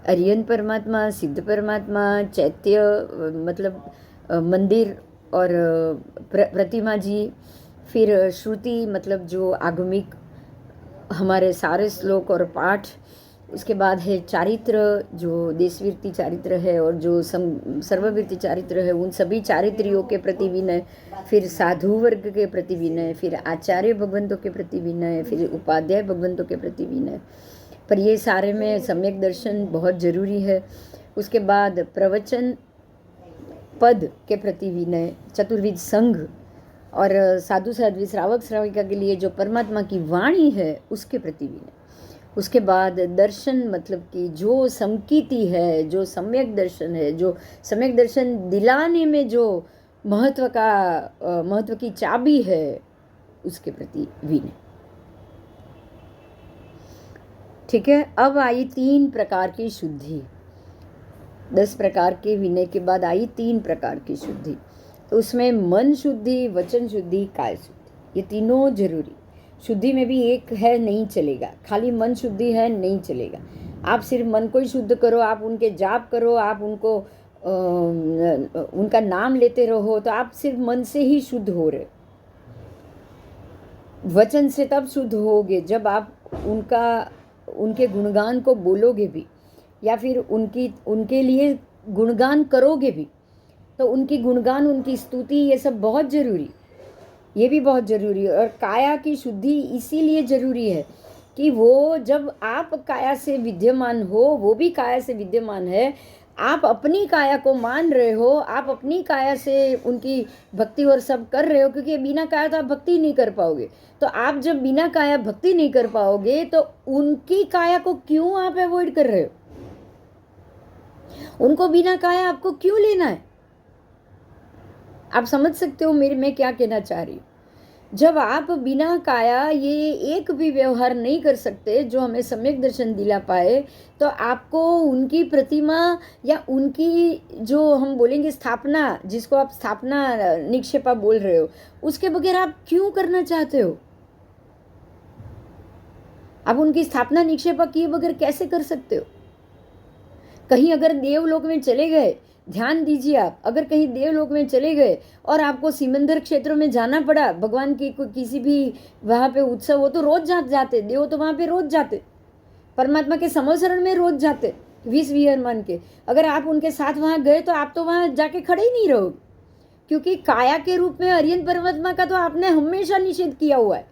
अरियन परमात्मा, सिद्ध परमात्मा, चैत्य मतलब मंदिर और प्रतिमा जी, फिर श्रुति मतलब जो आगमिक हमारे सारे श्लोक और पाठ, उसके बाद है चारित्र जो देशवीरती चारित्र है और जो सर्ववीरती चारित्र है, उन सभी चारित्रियों के प्रति विनय, फिर साधु वर्ग के प्रति विनय, फिर आचार्य भगवंतों के प्रति विनय, फिर उपाध्याय भगवंतों के प्रति विनय। पर ये सारे में सम्यक दर्शन बहुत जरूरी है। उसके बाद प्रवचन पद के प्रति विनय, चतुर्विध संघ और साधु साध्वी श्रावक श्राविका के लिए जो परमात्मा की वाणी है उसके प्रति विनय। उसके बाद दर्शन मतलब कि जो संकीति है, जो सम्यक दर्शन है, जो सम्यक दर्शन दिलाने में जो महत्व की चाबी है, उसके प्रति विनय। ठीक है। अब आई 3 प्रकार की शुद्धि। 10 प्रकार के विनय के बाद आई 3 प्रकार की शुद्धि। तो उसमें मन शुद्धि, वचन शुद्धि, काय शुद्धि, ये तीनों जरूरी। शुद्धि में भी एक है, नहीं चलेगा। खाली मन शुद्धि है नहीं चलेगा। आप सिर्फ मन को ही शुद्ध करो, आप उनके जाप करो, आप उनको उनका नाम लेते रहो, तो आप सिर्फ मन से ही शुद्ध हो रहे। वचन से तब शुद्ध होगे जब आप उनके गुणगान को बोलोगे भी, या फिर उनके लिए गुणगान करोगे भी। तो उनकी गुणगान, उनकी स्तुति, ये सब बहुत जरूरी, ये भी बहुत जरूरी है। और काया की शुद्धि इसीलिए जरूरी है कि वो जब आप काया से विद्यमान हो, वो भी काया से विद्यमान है, आप अपनी काया को मान रहे हो, आप अपनी काया से उनकी भक्ति और सब कर रहे हो, क्योंकि बिना काया तो आप भक्ति नहीं कर पाओगे। तो आप जब बिना काया भक्ति नहीं कर पाओगे तो उनकी काया को क्यों आप अवॉइड कर रहे हो? उनको बिना काया आपको क्यों लेना है? आप समझ सकते हो मैं क्या कहना चाह रही हूँ? जब आप बिना काया ये एक भी व्यवहार नहीं कर सकते जो हमें सम्यक दर्शन दिला पाए, तो आपको उनकी प्रतिमा या उनकी जो हम बोलेंगे स्थापना, जिसको आप स्थापना निक्षेपा बोल रहे हो, उसके बगैर आप क्यों करना चाहते हो? आप उनकी स्थापना निक्षेपा किए बगैर कैसे कर सकते हो? कहीं अगर देवलोक में चले गए, ध्यान दीजिए, आप अगर कहीं देवलोक में चले गए और आपको सिमंदर क्षेत्रों में जाना पड़ा, भगवान की किसी भी वहाँ पे उत्सव हो, तो रोज जाते देव, तो वहाँ पे रोज जाते, परमात्मा के समोसरण में रोज जाते, विष विहर मान के। अगर आप उनके साथ वहाँ गए तो आप तो वहाँ जाके खड़े ही नहीं रहोगे, क्योंकि काया के रूप में अरियन परमात्मा का तो आपने हमेशा निषेध किया हुआ है।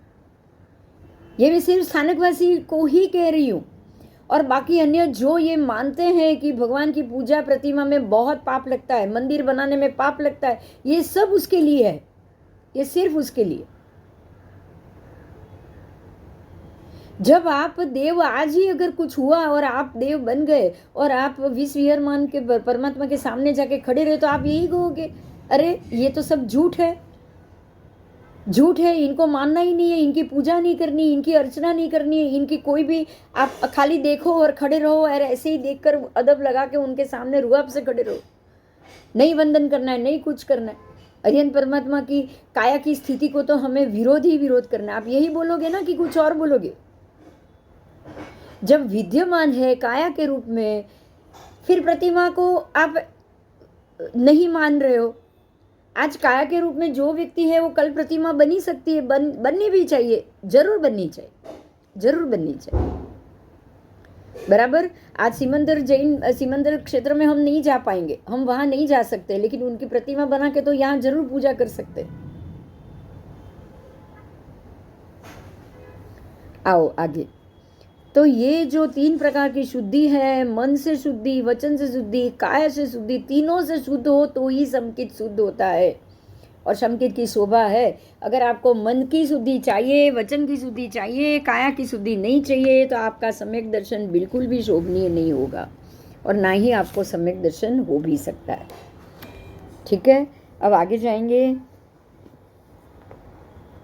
ये मैं सिर्फ स्थानकवासी को ही कह रही हूँ। और बाकी अन्य जो ये मानते हैं कि भगवान की पूजा प्रतिमा में बहुत पाप लगता है, मंदिर बनाने में पाप लगता है, ये सब उसके लिए है, ये सिर्फ उसके लिए। जब आप देव, आज ही अगर कुछ हुआ और आप देव बन गए और आप विष विहर मान के परमात्मा के सामने जाके खड़े रहे, तो आप यही कहोगे, अरे ये तो सब झूठ है, झूठ है, इनको मानना ही नहीं है, इनकी पूजा नहीं करनी, इनकी अर्चना नहीं करनी है, इनकी कोई भी, आप खाली देखो और खड़े रहो, और ऐसे ही देखकर अदब लगा के उनके सामने रुआब से खड़े रहो, नहीं वंदन करना है, नहीं कुछ करना है। अरियन परमात्मा की काया की स्थिति को तो हमें विरोध करना है। आप यही बोलोगे ना कि कुछ और बोलोगे? जब विद्यमान है काया के रूप में, फिर प्रतिमा को आप नहीं मान रहे हो। आज काया के रूप में जो व्यक्ति है वो कल प्रतिमा बनी सकती है, बननी भी चाहिए, जरूर बननी चाहिए, जरूर बननी चाहिए, बराबर। आज सिमंदर क्षेत्र में हम नहीं जा पाएंगे, हम वहां नहीं जा सकते, लेकिन उनकी प्रतिमा बना के तो यहाँ जरूर पूजा कर सकते। आओ आगे। तो ये जो 3 प्रकार की शुद्धि है, मन से शुद्धि, वचन से शुद्धि, काया से शुद्धि, तीनों से शुद्ध हो तो ही समकित शुद्ध होता है। और समकित की शोभा है। अगर आपको मन की शुद्धि चाहिए, वचन की शुद्धि चाहिए, काया की शुद्धि नहीं चाहिए, तो आपका सम्यक दर्शन बिल्कुल भी शोभनीय नहीं होगा, और ना ही आपको सम्यक दर्शन हो भी सकता है। ठीक है, अब आगे जाएंगे।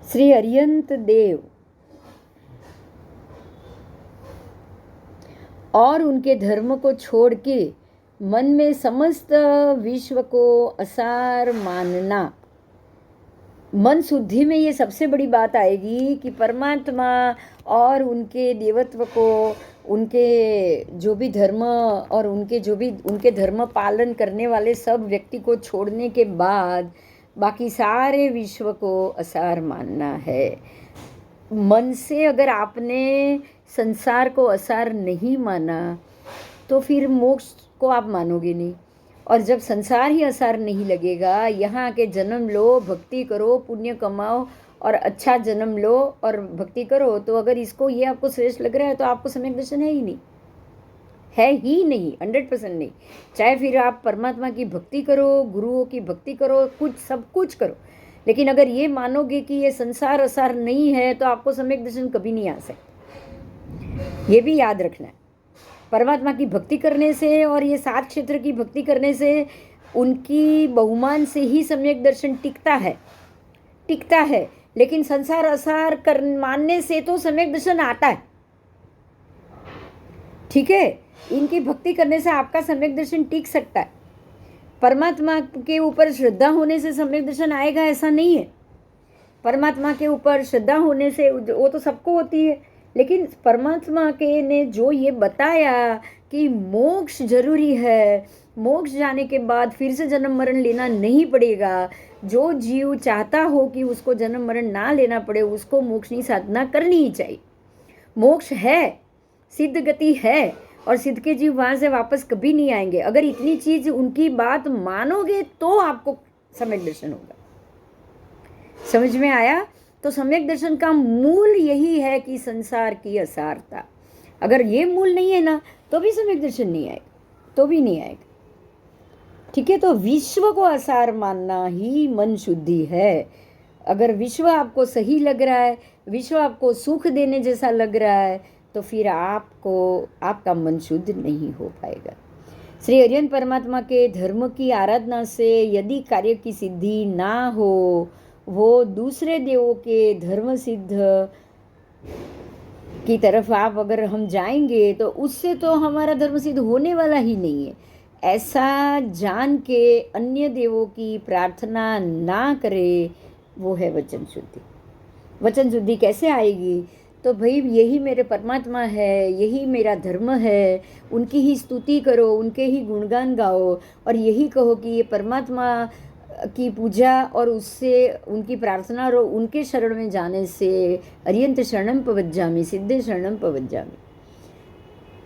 श्री अरिहंत देव और उनके धर्म को छोड़ के मन में समस्त विश्व को असार मानना, मन शुद्धि में ये सबसे बड़ी बात आएगी कि परमात्मा और उनके देवत्व को, उनके जो भी धर्म और उनके धर्म पालन करने वाले सब व्यक्ति को छोड़ने के बाद बाकी सारे विश्व को असार मानना है। मन से अगर आपने संसार को असार नहीं माना तो फिर मोक्ष को आप मानोगे नहीं। और जब संसार ही असार नहीं लगेगा, यहाँ के जन्म लो, भक्ति करो, पुण्य कमाओ और अच्छा जन्म लो और भक्ति करो, तो अगर इसको ये आपको श्रेष्ठ लग रहा है तो आपको सम्यक दर्शन है ही नहीं, है ही नहीं, 100% नहीं। चाहे फिर आप परमात्मा की भक्ति करो, गुरुओं की भक्ति करो, कुछ सब कुछ करो, लेकिन अगर ये मानोगे कि ये संसार असार नहीं है तो आपको सम्यक दर्शन कभी नहीं आ सकता। ये भी याद रखना है। परमात्मा की भक्ति करने से और ये 7 क्षेत्र की भक्ति करने से उनकी बहुमान से ही सम्यक दर्शन टिकता है। लेकिन संसार असार कर मानने से तो सम्यक दर्शन आता है, ठीक है। इनकी भक्ति करने से आपका सम्यक दर्शन टिक सकता है। परमात्मा के ऊपर श्रद्धा होने से सम्यक दर्शन आएगा ऐसा नहीं है। परमात्मा के ऊपर श्रद्धा होने से वो तो सबको होती है, लेकिन परमात्मा के ने जो ये बताया कि मोक्ष जरूरी है, मोक्ष जाने के बाद फिर से जन्म मरण लेना नहीं पड़ेगा, जो जीव चाहता हो कि उसको जन्म मरण ना लेना पड़े उसको मोक्ष की साधना करनी ही चाहिए। मोक्ष है, सिद्ध गति है और सिद्ध के जीव वहाँ से वापस कभी नहीं आएंगे। अगर इतनी चीज उनकी बात मानोगे तो आपको सम्यक दर्शन होगा। समझ में आया? तो सम्यक दर्शन का मूल यही है कि संसार की असारता। अगर ये मूल नहीं है ना तो भी सम्यक दर्शन नहीं आएगा, तो भी नहीं आएगा, ठीक है। तो विश्व को असार मानना ही मन शुद्धि है। अगर विश्व आपको सही लग रहा है, विश्व आपको सुख देने जैसा लग रहा है, तो फिर आपका मन शुद्ध नहीं हो पाएगा। श्री हरिहर परमात्मा के धर्म की आराधना से यदि कार्य की सिद्धि ना हो, वो दूसरे देवों के धर्म सिद्ध की तरफ आप अगर हम जाएंगे तो उससे तो हमारा धर्म सिद्ध होने वाला ही नहीं है। ऐसा जान के अन्य देवों की प्रार्थना ना करे, वो है वचन शुद्धि। वचन शुद्धि कैसे आएगी? तो भाई यही मेरे परमात्मा है, यही मेरा धर्म है, उनकी ही स्तुति करो, उनके ही गुणगान गाओ और यही कहो कि ये परमात्मा की पूजा और उससे उनकी प्रार्थना और उनके शरण में जाने से अरियंत शरणम पवज्जामि, सिद्धे शरणम पवज्जामि,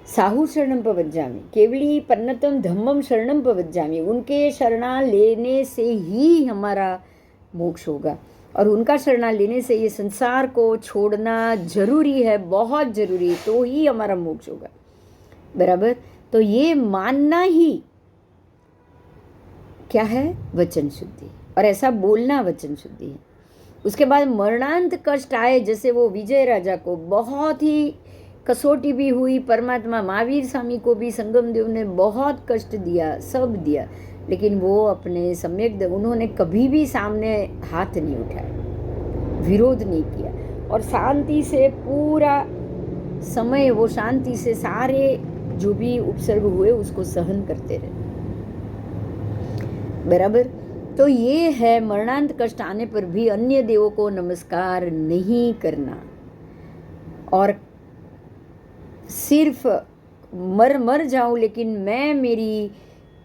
साहू शरणम पवज्जामि, केवली पन्नतम धम्मम शरणम पवज्जामि। उनके शरणा लेने से ही हमारा मोक्ष होगा और उनका शरणा लेने से ये संसार को छोड़ना जरूरी है, बहुत जरूरी, तो ही हमारा मोक्ष होगा, बराबर। तो ये मानना ही क्या है? वचन शुद्धि। और ऐसा बोलना वचन शुद्धि है। उसके बाद मरणांत कष्ट आए, जैसे वो विजय राजा को बहुत ही कसौटी भी हुई, परमात्मा महावीर स्वामी को भी संगम देव ने बहुत कष्ट दिया, सब दिया, लेकिन वो अपने सम्यक उन्होंने कभी भी सामने हाथ नहीं उठाया, विरोध नहीं किया और शांति से पूरा समय वो शांति से सारे जो भी उपसर्ग हुए उसको सहन करते रहे, बराबर। तो ये है मरणांत कष्ट आने पर भी अन्य देवों को नमस्कार नहीं करना और सिर्फ मर जाऊं लेकिन मैं मेरी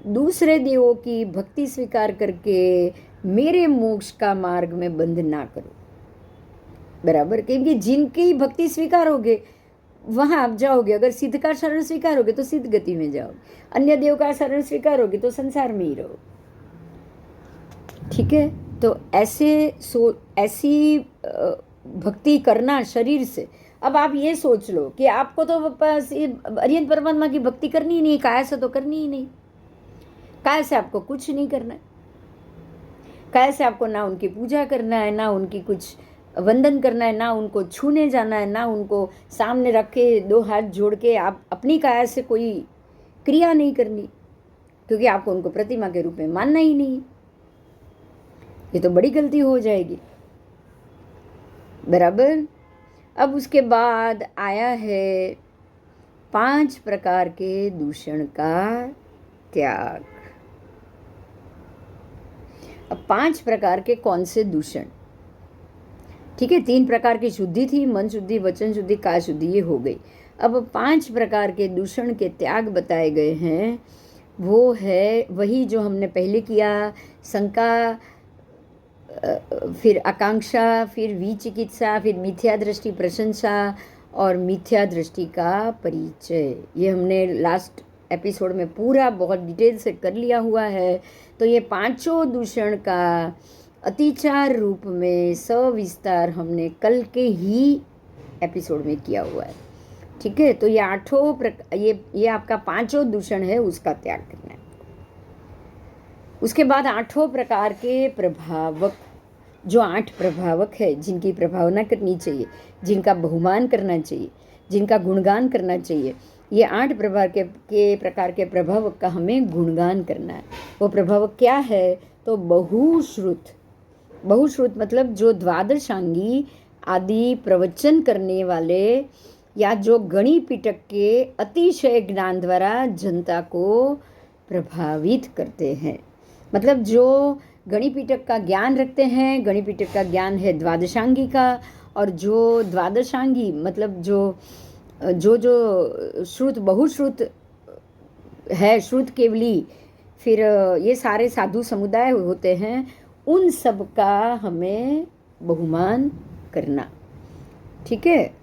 दूसरे देवों की भक्ति स्वीकार करके मेरे मोक्ष का मार्ग में बंद ना करो, बराबर। क्योंकि जिनकी भक्ति स्वीकारोगे वहाँ आप जाओगे। अगर सिद्ध का शरण स्वीकारोगे तो सिद्ध गति में जाओगे, अन्य देव का शरण स्वीकारोगे तो संसार में ही रहो, ठीक है। तो ऐसी भक्ति करना शरीर से। अब आप ये सोच लो कि आपको तो हरिहर परमात्मा की भक्ति करनी ही नहीं, काया से तो करनी ही नहीं, काया से आपको कुछ नहीं करना है, काया से आपको ना उनकी पूजा करना है, ना उनकी कुछ वंदन करना है, ना उनको छूने जाना है, ना उनको सामने रख के 2 हाथ जोड़ के आप अपनी काया से कोई क्रिया नहीं करनी, क्योंकि आपको उनको प्रतिमा के रूप में मानना ही नहीं। ये तो बड़ी गलती हो जाएगी, बराबर। अब उसके बाद आया है 5 प्रकार के दूषण का त्याग। अब 5 प्रकार के कौन से दूषण? ठीक है, 3 प्रकार की शुद्धि थी, मन शुद्धि, वचन शुद्धि, काया शुद्धि, ये हो गई। अब 5 प्रकार के दूषण के त्याग बताए गए हैं। वो है वही जो हमने पहले किया, शंका, फिर आकांक्षा, फिर विचिकित्सा, फिर मिथ्या दृष्टि, प्रशंसा और मिथ्या दृष्टि का परिचय। ये हमने लास्ट एपिसोड में पूरा बहुत डिटेल से कर लिया हुआ है। तो ये 5 दूषण का अतिचार रूप में सविस्तार हमने कल के ही एपिसोड में किया हुआ है। ठीक है, तो ये आपका 5 दूषण है, उसका त्याग करना है। उसके बाद 8 प्रकार के प्रभावक, जो 8 प्रभावक है जिनकी प्रभावना करनी चाहिए, जिनका बहुमान करना चाहिए, जिनका गुणगान करना चाहिए, ये 8 प्रकार के प्रभावक का हमें गुणगान करना है। वो प्रभावक क्या है? तो बहुश्रुत मतलब जो द्वादशांगी आदि प्रवचन करने वाले या जो गणि पिटक के अतिशय ज्ञान द्वारा जनता को प्रभावित करते हैं। मतलब जो गणि पिटक का ज्ञान रखते हैं, गणि पिटक का ज्ञान है द्वादशांगी का, और जो द्वादशांगी मतलब जो श्रुत बहुश्रुत है, श्रुत केवली, फिर ये सारे साधु समुदाय होते हैं, उन सब का हमें बहुमान करना। ठीक है,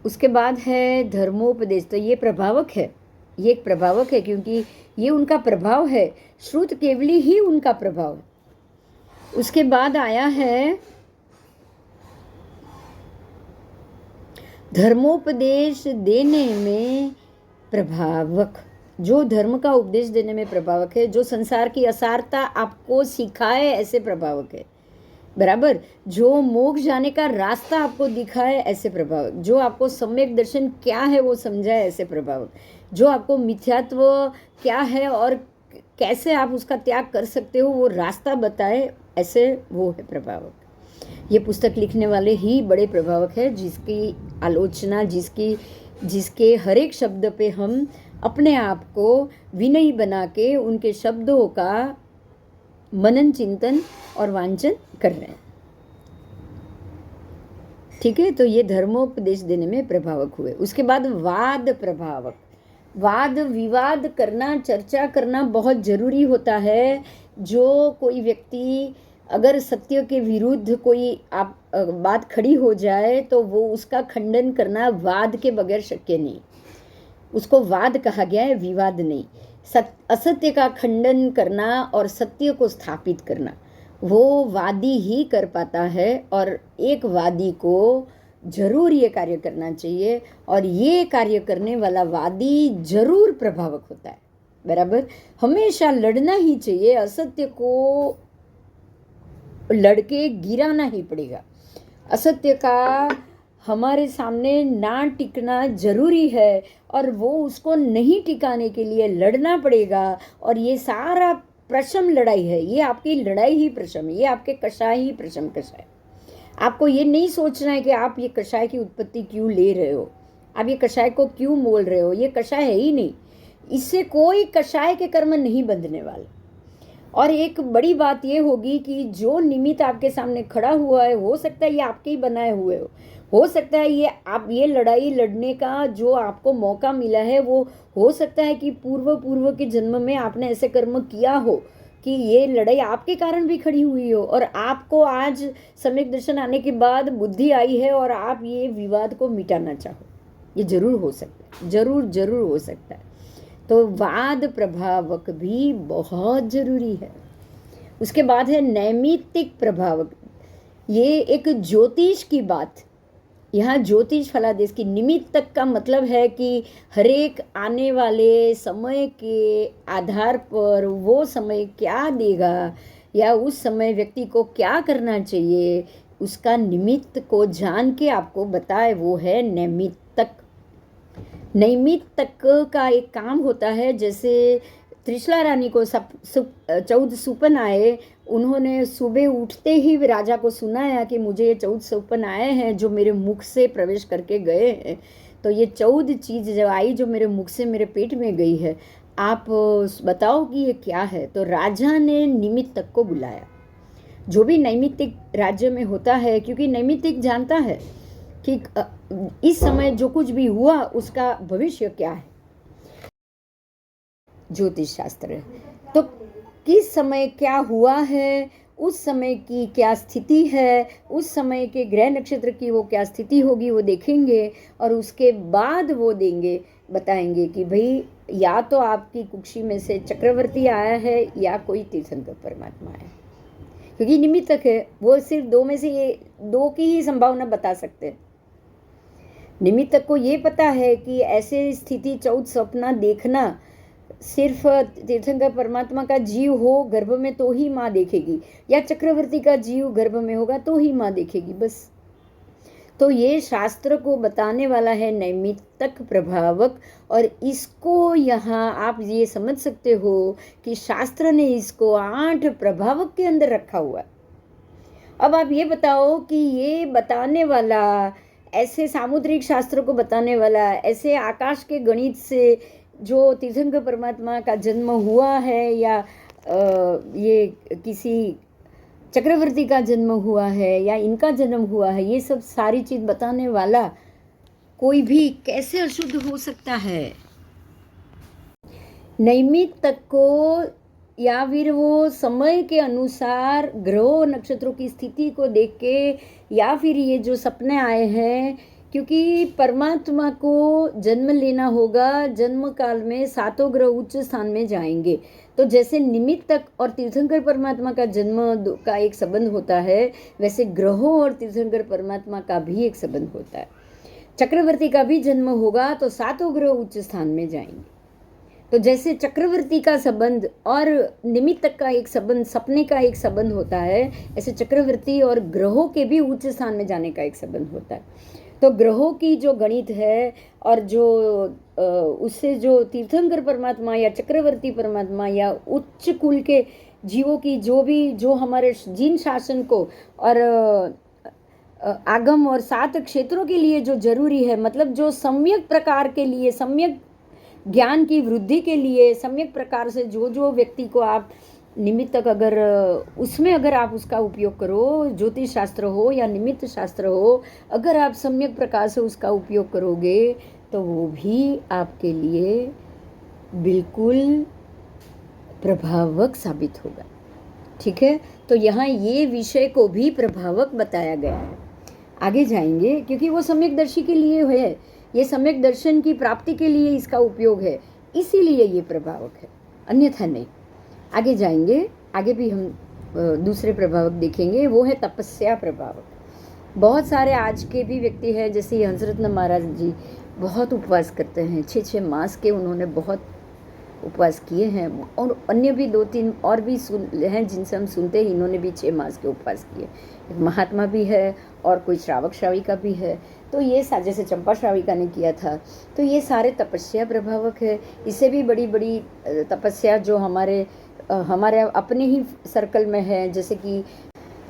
उसके बाद है धर्मोपदेश। तो ये प्रभावक है, ये एक प्रभावक है क्योंकि ये उनका प्रभाव है, श्रुत केवली ही उनका प्रभाव है। उसके बाद आया है धर्मोपदेश देने में प्रभावक, जो धर्म का उपदेश देने में प्रभावक है, जो संसार की असारता आपको सिखाए ऐसे प्रभावक है, बराबर, जो मोक्ष जाने का रास्ता आपको दिखाए ऐसे प्रभावक, जो आपको सम्यक दर्शन क्या है वो समझाए ऐसे प्रभावक, जो आपको मिथ्यात्व क्या है और कैसे आप उसका त्याग कर सकते हो वो रास्ता बताए ऐसे वो है प्रभावक। ये पुस्तक लिखने वाले ही बड़े प्रभावक है, जिसकी आलोचना, जिसके हर एक शब्द पे हम अपने आप को विनयी बना के उनके शब्दों का मनन, चिंतन और वांचन कर रहे हैं। ठीक है, तो ये धर्मोपदेश देने में प्रभावक हुए। उसके बाद वाद प्रभावक, वाद विवाद करना, चर्चा करना बहुत जरूरी होता है। जो कोई व्यक्ति अगर सत्य के विरुद्ध कोई बात खड़ी हो जाए तो वो उसका खंडन करना वाद के बगैर शक्य नहीं। उसको वाद कहा गया है, विवाद नहीं। असत्य का खंडन करना और सत्य को स्थापित करना वो वादी ही कर पाता है, और एक वादी को जरूर ये कार्य करना चाहिए, और ये कार्य करने वाला वादी जरूर प्रभावक होता है, बराबर। हमेशा लड़ना ही चाहिए, असत्य को लड़के गिराना ही पड़ेगा। असत्य का हमारे सामने ना टिकना जरूरी है, और वो उसको नहीं टिकाने के लिए लड़ना पड़ेगा। और ये सारा प्रशम लड़ाई है, ये आपकी लड़ाई ही प्रशम है, ये आपके कषाय ही प्रशम कषाय। आपको ये नहीं सोचना है कि आप ये कषाय की उत्पत्ति क्यों ले रहे हो, आप ये कषाय को क्यों मोल रहे हो, ये कषाय है ही नहीं, इससे कोई कषाय के कर्म नहीं बंधने वाले। और एक बड़ी बात ये होगी कि जो निमित्त आपके सामने खड़ा हुआ है, हो सकता है ये आपके ही बनाए हुए हो सकता है ये लड़ाई लड़ने का जो आपको मौका मिला है वो हो सकता है कि पूर्व के जन्म में आपने ऐसे कर्म किया हो कि ये लड़ाई आपके कारण भी खड़ी हुई हो, और आपको आज सम्यक दर्शन आने के बाद बुद्धि आई है और आप ये विवाद को मिटाना चाहो। ये जरूर हो सकता है, जरूर हो सकता है। तो वाद प्रभावक भी बहुत जरूरी है। उसके बाद है नैमित्तिक प्रभावक। ये एक ज्योतिष की बात, यहाँ ज्योतिष फलादेश की निमित्त तक का मतलब है कि हरेक आने वाले समय के आधार पर वो समय क्या देगा या उस समय व्यक्ति को क्या करना चाहिए, उसका निमित्त को जान के आपको बताए, वो है नैमित्तक। नैमित्तक का एक काम होता है, जैसे त्रिशला रानी को 14 सुपन आए, उन्होंने सुबह उठते ही राजा को सुनाया कि मुझे ये 14 सुपन आए हैं जो मेरे मुख से प्रवेश करके गए हैं। तो ये 14 चीज़ जब आई जो मेरे मुख से मेरे पेट में गई है, आप बताओ कि ये क्या है। तो राजा ने निमित्तक को बुलाया। जो भी नैमित्तिक राज्य में होता है, क्योंकि नैमित्तिक जानता है कि इस समय जो कुछ भी हुआ उसका भविष्य क्या है, ज्योतिष शास्त्र है। तो किस समय क्या हुआ है, उस समय की क्या स्थिति है, उस समय के ग्रह नक्षत्र की वो क्या स्थिति होगी वो देखेंगे, और उसके बाद वो देंगे, बताएंगे कि भाई या तो आपकी कुक्षी में से चक्रवर्ती आया है या कोई तीर्थंकर परमात्मा है, क्योंकि निमित्तक है। वो सिर्फ दो में से ये दो की ही संभावना बता सकते हैं। निमित्तक को ये पता है कि ऐसे स्थिति 14 सपना देखना सिर्फ तीर्थंकर परमात्मा का जीव हो गर्भ में तो ही माँ देखेगी, या चक्रवर्ती का जीव गर्भ में होगा तो ही माँ देखेगी, बस। तो ये शास्त्र को बताने वाला है नैमित्तक प्रभावक, और इसको यहाँ आप ये समझ सकते हो कि शास्त्र ने इसको 8 प्रभावक के अंदर रखा हुआ है। अब आप ये बताओ कि ये बताने वाला, ऐसे सामुद्रिक शास्त्र को बताने वाला, ऐसे आकाश के गणित से जो तीर्थंकर परमात्मा का जन्म हुआ है या ये किसी चक्रवर्ती का जन्म हुआ है या इनका जन्म हुआ है, ये सब सारी चीज बताने वाला कोई भी कैसे अशुद्ध हो सकता है? नैमित्तक को या फिर वो समय के अनुसार ग्रहों नक्षत्रों की स्थिति को देख के, या फिर ये जो सपने आए हैं, क्योंकि परमात्मा को जन्म लेना होगा, जन्म काल में 7 ग्रह उच्च स्थान में जाएंगे। तो जैसे निमित्तक और तीर्थंकर परमात्मा का जन्म का एक संबंध होता है, वैसे ग्रहों और तीर्थंकर परमात्मा का भी एक संबंध होता है। चक्रवर्ती का भी जन्म होगा तो 7 ग्रह उच्च स्थान में जाएंगे। तो जैसे चक्रवर्ती का संबंध और निमित्तक का एक संबंध, सपने का एक संबंध होता है, ऐसे चक्रवर्ती और ग्रहों के भी उच्च स्थान में जाने का एक संबंध होता है। तो ग्रहों की जो गणित है और जो उससे जो तीर्थंकर परमात्मा या चक्रवर्ती परमात्मा या उच्च कुल के जीवों की जो हमारे जिन शासन को और आगम और 7 क्षेत्रों के लिए जो जरूरी है, मतलब जो सम्यक प्रकार के लिए, सम्यक ज्ञान की वृद्धि के लिए, सम्यक प्रकार से जो व्यक्ति को आप निमित्तक अगर उसमें अगर आप उसका उपयोग करो, ज्योतिष शास्त्र हो या निमित्त शास्त्र हो, अगर आप सम्यक प्रकार से उसका उपयोग करोगे तो वो भी आपके लिए बिल्कुल प्रभावक साबित होगा। ठीक है, तो यहाँ ये विषय को भी प्रभावक बताया गया है। आगे जाएंगे, क्योंकि वो सम्यकदर्शी के लिए है, ये सम्यक दर्शन की प्राप्ति के लिए इसका उपयोग है, इसीलिए ये प्रभावक है, अन्यथा नहीं। आगे जाएंगे, आगे भी हम दूसरे प्रभावक देखेंगे, वो है तपस्या प्रभावक। बहुत सारे आज के भी व्यक्ति हैं, जैसे हंसरत्न महाराज जी बहुत उपवास करते हैं, 6 मास के उन्होंने बहुत उपवास किए हैं, और अन्य भी 2-3 और भी हैं जिनसे हम सुनते हैं, इन्होंने भी 6 मास के उपवास किए। एक महात्मा भी है और कोई श्रावक श्राविका भी है। तो ये जैसे चंपा श्राविका ने किया था, तो ये सारे तपस्या प्रभावक है। इससे भी बड़ी बड़ी तपस्या जो हमारे अपने ही सर्कल में है, जैसे कि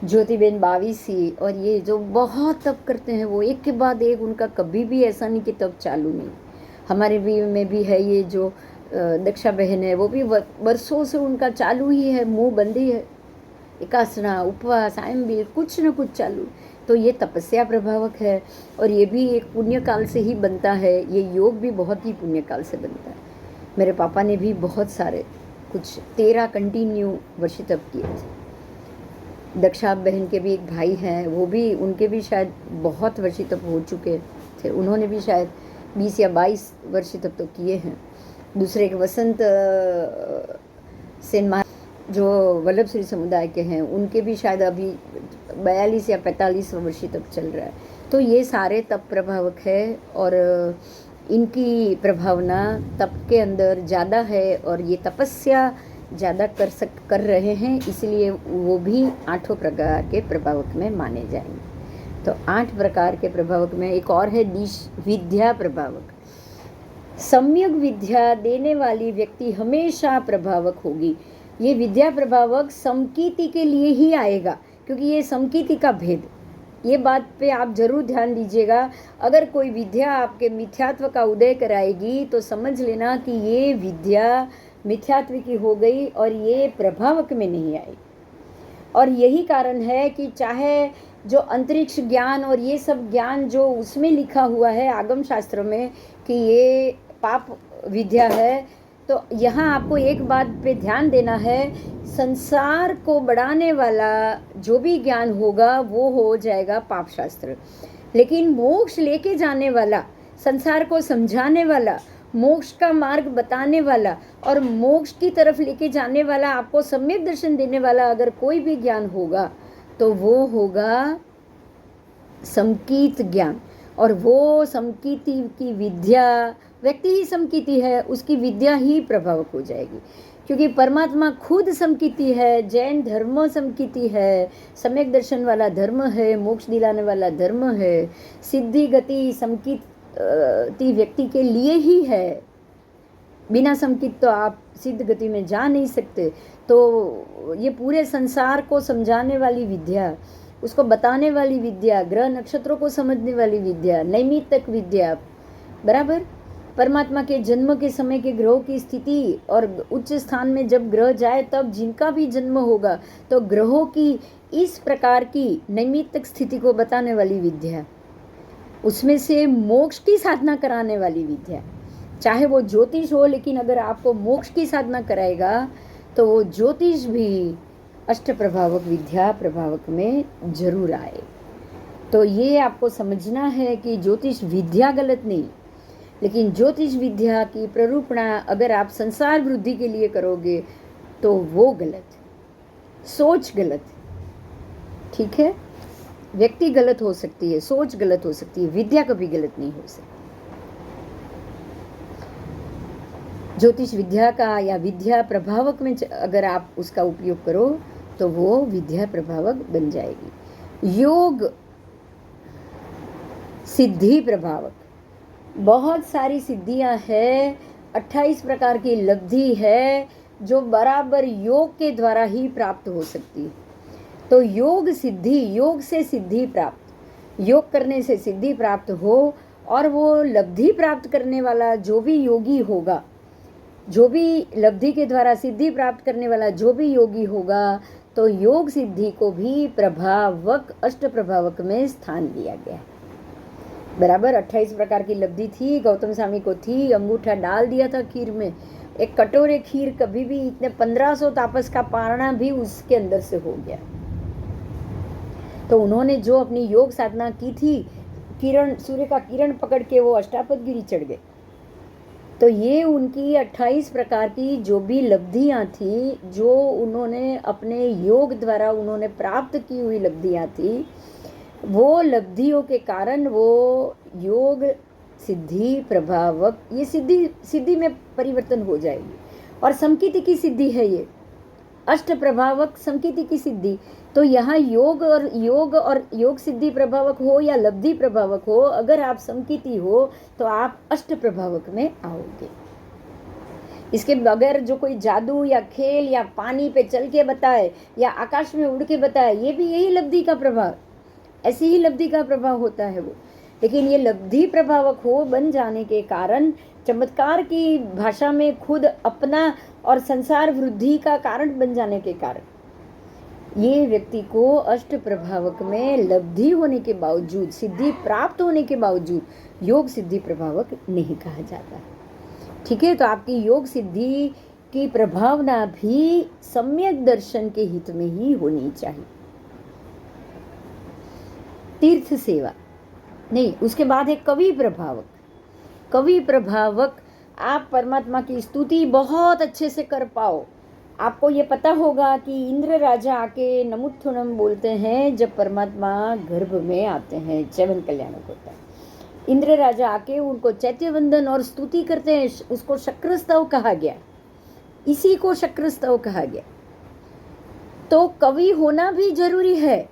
ज्योतिबेन बावीसी, और ये जो बहुत तप करते हैं, वो एक के बाद एक, उनका कभी भी ऐसा नहीं कि तप चालू नहीं। हमारे भी में भी है ये जो दक्षा बहन है, वो भी वर्षों से उनका चालू ही है, मुंह बंदी है, एकासना, उपवास, आयम्बीर, कुछ न कुछ चालू। तो ये तपस्या प्रभावक है, और ये भी एक पुण्य काल से ही बनता है। ये योग भी बहुत ही पुण्य काल से बनता है। मेरे पापा ने भी बहुत सारे, कुछ 13 कंटिन्यू वर्ष तप किए थे। दक्षा बहन के भी एक भाई हैं, वो भी, उनके भी शायद बहुत वर्ष तप हो चुके थे, उन्होंने भी शायद 20 या 22 वर्ष तप तो किए हैं। दूसरे एक वसंत सेन जो वल्लभ श्री समुदाय के हैं, उनके भी शायद अभी 42 या 45 वर्ष तक चल रहा है। तो ये सारे तप प्रभावक है, और इनकी प्रभावना तप के अंदर ज़्यादा है, और ये तपस्या ज़्यादा कर रहे हैं, इसलिए वो भी 8 प्रकार के प्रभावक में माने जाएंगे। तो 8 प्रकार के प्रभावक में एक और है विद्या प्रभावक। सम्यक विद्या देने वाली व्यक्ति हमेशा प्रभावक होगी। ये विद्या प्रभावक समकीति के लिए ही आएगा, क्योंकि ये समकीति का भेद, ये बात पे आप जरूर ध्यान दीजिएगा। अगर कोई विद्या आपके मिथ्यात्व का उदय कराएगी तो समझ लेना कि ये विद्या मिथ्यात्व की हो गई और ये प्रभावक में नहीं आई। और यही कारण है कि चाहे जो अंतरिक्ष ज्ञान और ये सब ज्ञान जो उसमें लिखा हुआ है आगम शास्त्र में कि ये पाप विद्या है, तो यहाँ आपको एक बात पे ध्यान देना है, संसार को बढ़ाने वाला जो भी ज्ञान होगा वो हो जाएगा पाप शास्त्र, लेकिन मोक्ष लेके जाने वाला, संसार को समझाने वाला, मोक्ष का मार्ग बताने वाला और मोक्ष की तरफ लेके जाने वाला, आपको सम्यक दर्शन देने वाला अगर कोई भी ज्ञान होगा तो वो होगा समकीत ज्ञान। और वो समकीति की विद्या, व्यक्ति ही समकीति है, उसकी विद्या ही प्रभावक हो जाएगी, क्योंकि परमात्मा खुद समकीति है, जैन धर्म समकीति है, सम्यक दर्शन वाला धर्म है, मोक्ष दिलाने वाला धर्म है, सिद्धि गति समकीति व्यक्ति के लिए ही है। बिना समकीत तो आप सिद्ध गति में जा नहीं सकते। तो ये पूरे संसार को समझाने वाली विद्या, उसको बताने वाली विद्या, ग्रह नक्षत्रों को समझने वाली विद्या, नैमित्तिक विद्या, बराबर। परमात्मा के जन्म के समय के ग्रहों की स्थिति और उच्च स्थान में जब ग्रह जाए तब जिनका भी जन्म होगा तो ग्रहों की इस प्रकार की नैमित्तिक स्थिति को बताने वाली विद्या, उसमें से मोक्ष की साधना कराने वाली विद्या, चाहे वो ज्योतिष हो, लेकिन अगर आपको मोक्ष की साधना कराएगा तो वो ज्योतिष भी अष्ट प्रभावक विद्या प्रभावक में जरूर आए। तो ये आपको समझना है कि ज्योतिष विद्या गलत नहीं, लेकिन ज्योतिष विद्या की प्ररूपणा अगर आप संसार वृद्धि के लिए करोगे तो वो गलत, सोच गलत, ठीक है। व्यक्ति गलत हो सकती है, सोच गलत हो सकती है, विद्या कभी गलत नहीं हो सकती। ज्योतिष विद्या का या विद्या प्रभावक में अगर आप उसका उपयोग करो तो वो विद्या प्रभावक बन जाएगी। योग सिद्धि प्रभावक, बहुत सारी सिद्धियां हैं, 28 प्रकार की लब्धि है जो बराबर योग के द्वारा ही प्राप्त हो सकती है। तो योग सिद्धि, योग से सिद्धि प्राप्त, योग करने से सिद्धि प्राप्त हो, और वो लब्धि प्राप्त करने वाला जो भी योगी होगा, जो भी लब्धि के द्वारा सिद्धि प्राप्त करने वाला जो भी योगी होगा, तो योग सिद्धि को भी प्रभावक, अष्ट प्रभावक में स्थान दिया गया है। बराबर 28 प्रकार की लब्धि थी, गौतम स्वामी को थी, अंगूठा डाल दिया था खीर में, एक कटोरे खीर कभी भी इतने 1500 तापस का पारणा भी उसके अंदर से हो गया। तो उन्होंने जो अपनी योग साधना की थी, किरण, सूर्य का किरण पकड़ के वो अष्टापदगिरी चढ़ गए। तो ये उनकी 28 प्रकार की जो भी लब्धियां थी, जो उन्होंने अपने योग द्वारा उन्होंने प्राप्त की हुई लब्धियां थी, वो लब्धियों के कारण वो योग सिद्धि प्रभावक, ये सिद्धि में परिवर्तन हो जाएगी। और समकीति की सिद्धि है ये, अष्ट प्रभावक समकीति की सिद्धि। तो यहाँ योग और योग सिद्धि प्रभावक हो या लब्धि प्रभावक हो, अगर आप समकीति हो तो आप अष्ट प्रभावक में आओगे। इसके बगैर जो कोई जादू या खेल या पानी पे चल के बताए या आकाश में उड़ के बताए, ये भी यही लब्धि का प्रभाव, ऐसी ही लब्धि का प्रभाव होता है वो। लेकिन ये लब्धि प्रभावक हो बन जाने के कारण, चमत्कार की भाषा में खुद अपना और संसार वृद्धि का कारण बन जाने के कारण, ये व्यक्ति को अष्ट प्रभावक में लब्धि होने के बावजूद, सिद्धि प्राप्त होने के बावजूद योग सिद्धि प्रभावक नहीं कहा जाता। ठीक है, तो आपकी योग सिद्धि की प्रभावना भी सम्यक दर्शन के हित में ही होनी चाहिए। तीर्थ सेवा नहीं, उसके बाद है कवि प्रभावक। कवि प्रभावक, आप परमात्मा की स्तुति बहुत अच्छे से कर पाओ। आपको ये पता होगा कि इंद्र राजा आके नमुत्थुनम बोलते हैं जब परमात्मा गर्भ में आते हैं, चैवन कल्याणक होता है। इंद्र राजा आके उनको चैत्यवंदन और स्तुति करते हैं, उसको शक्रस्तव कहा गया, इसी को शक्रस्तव कहा गया। तो कवि होना भी जरूरी है।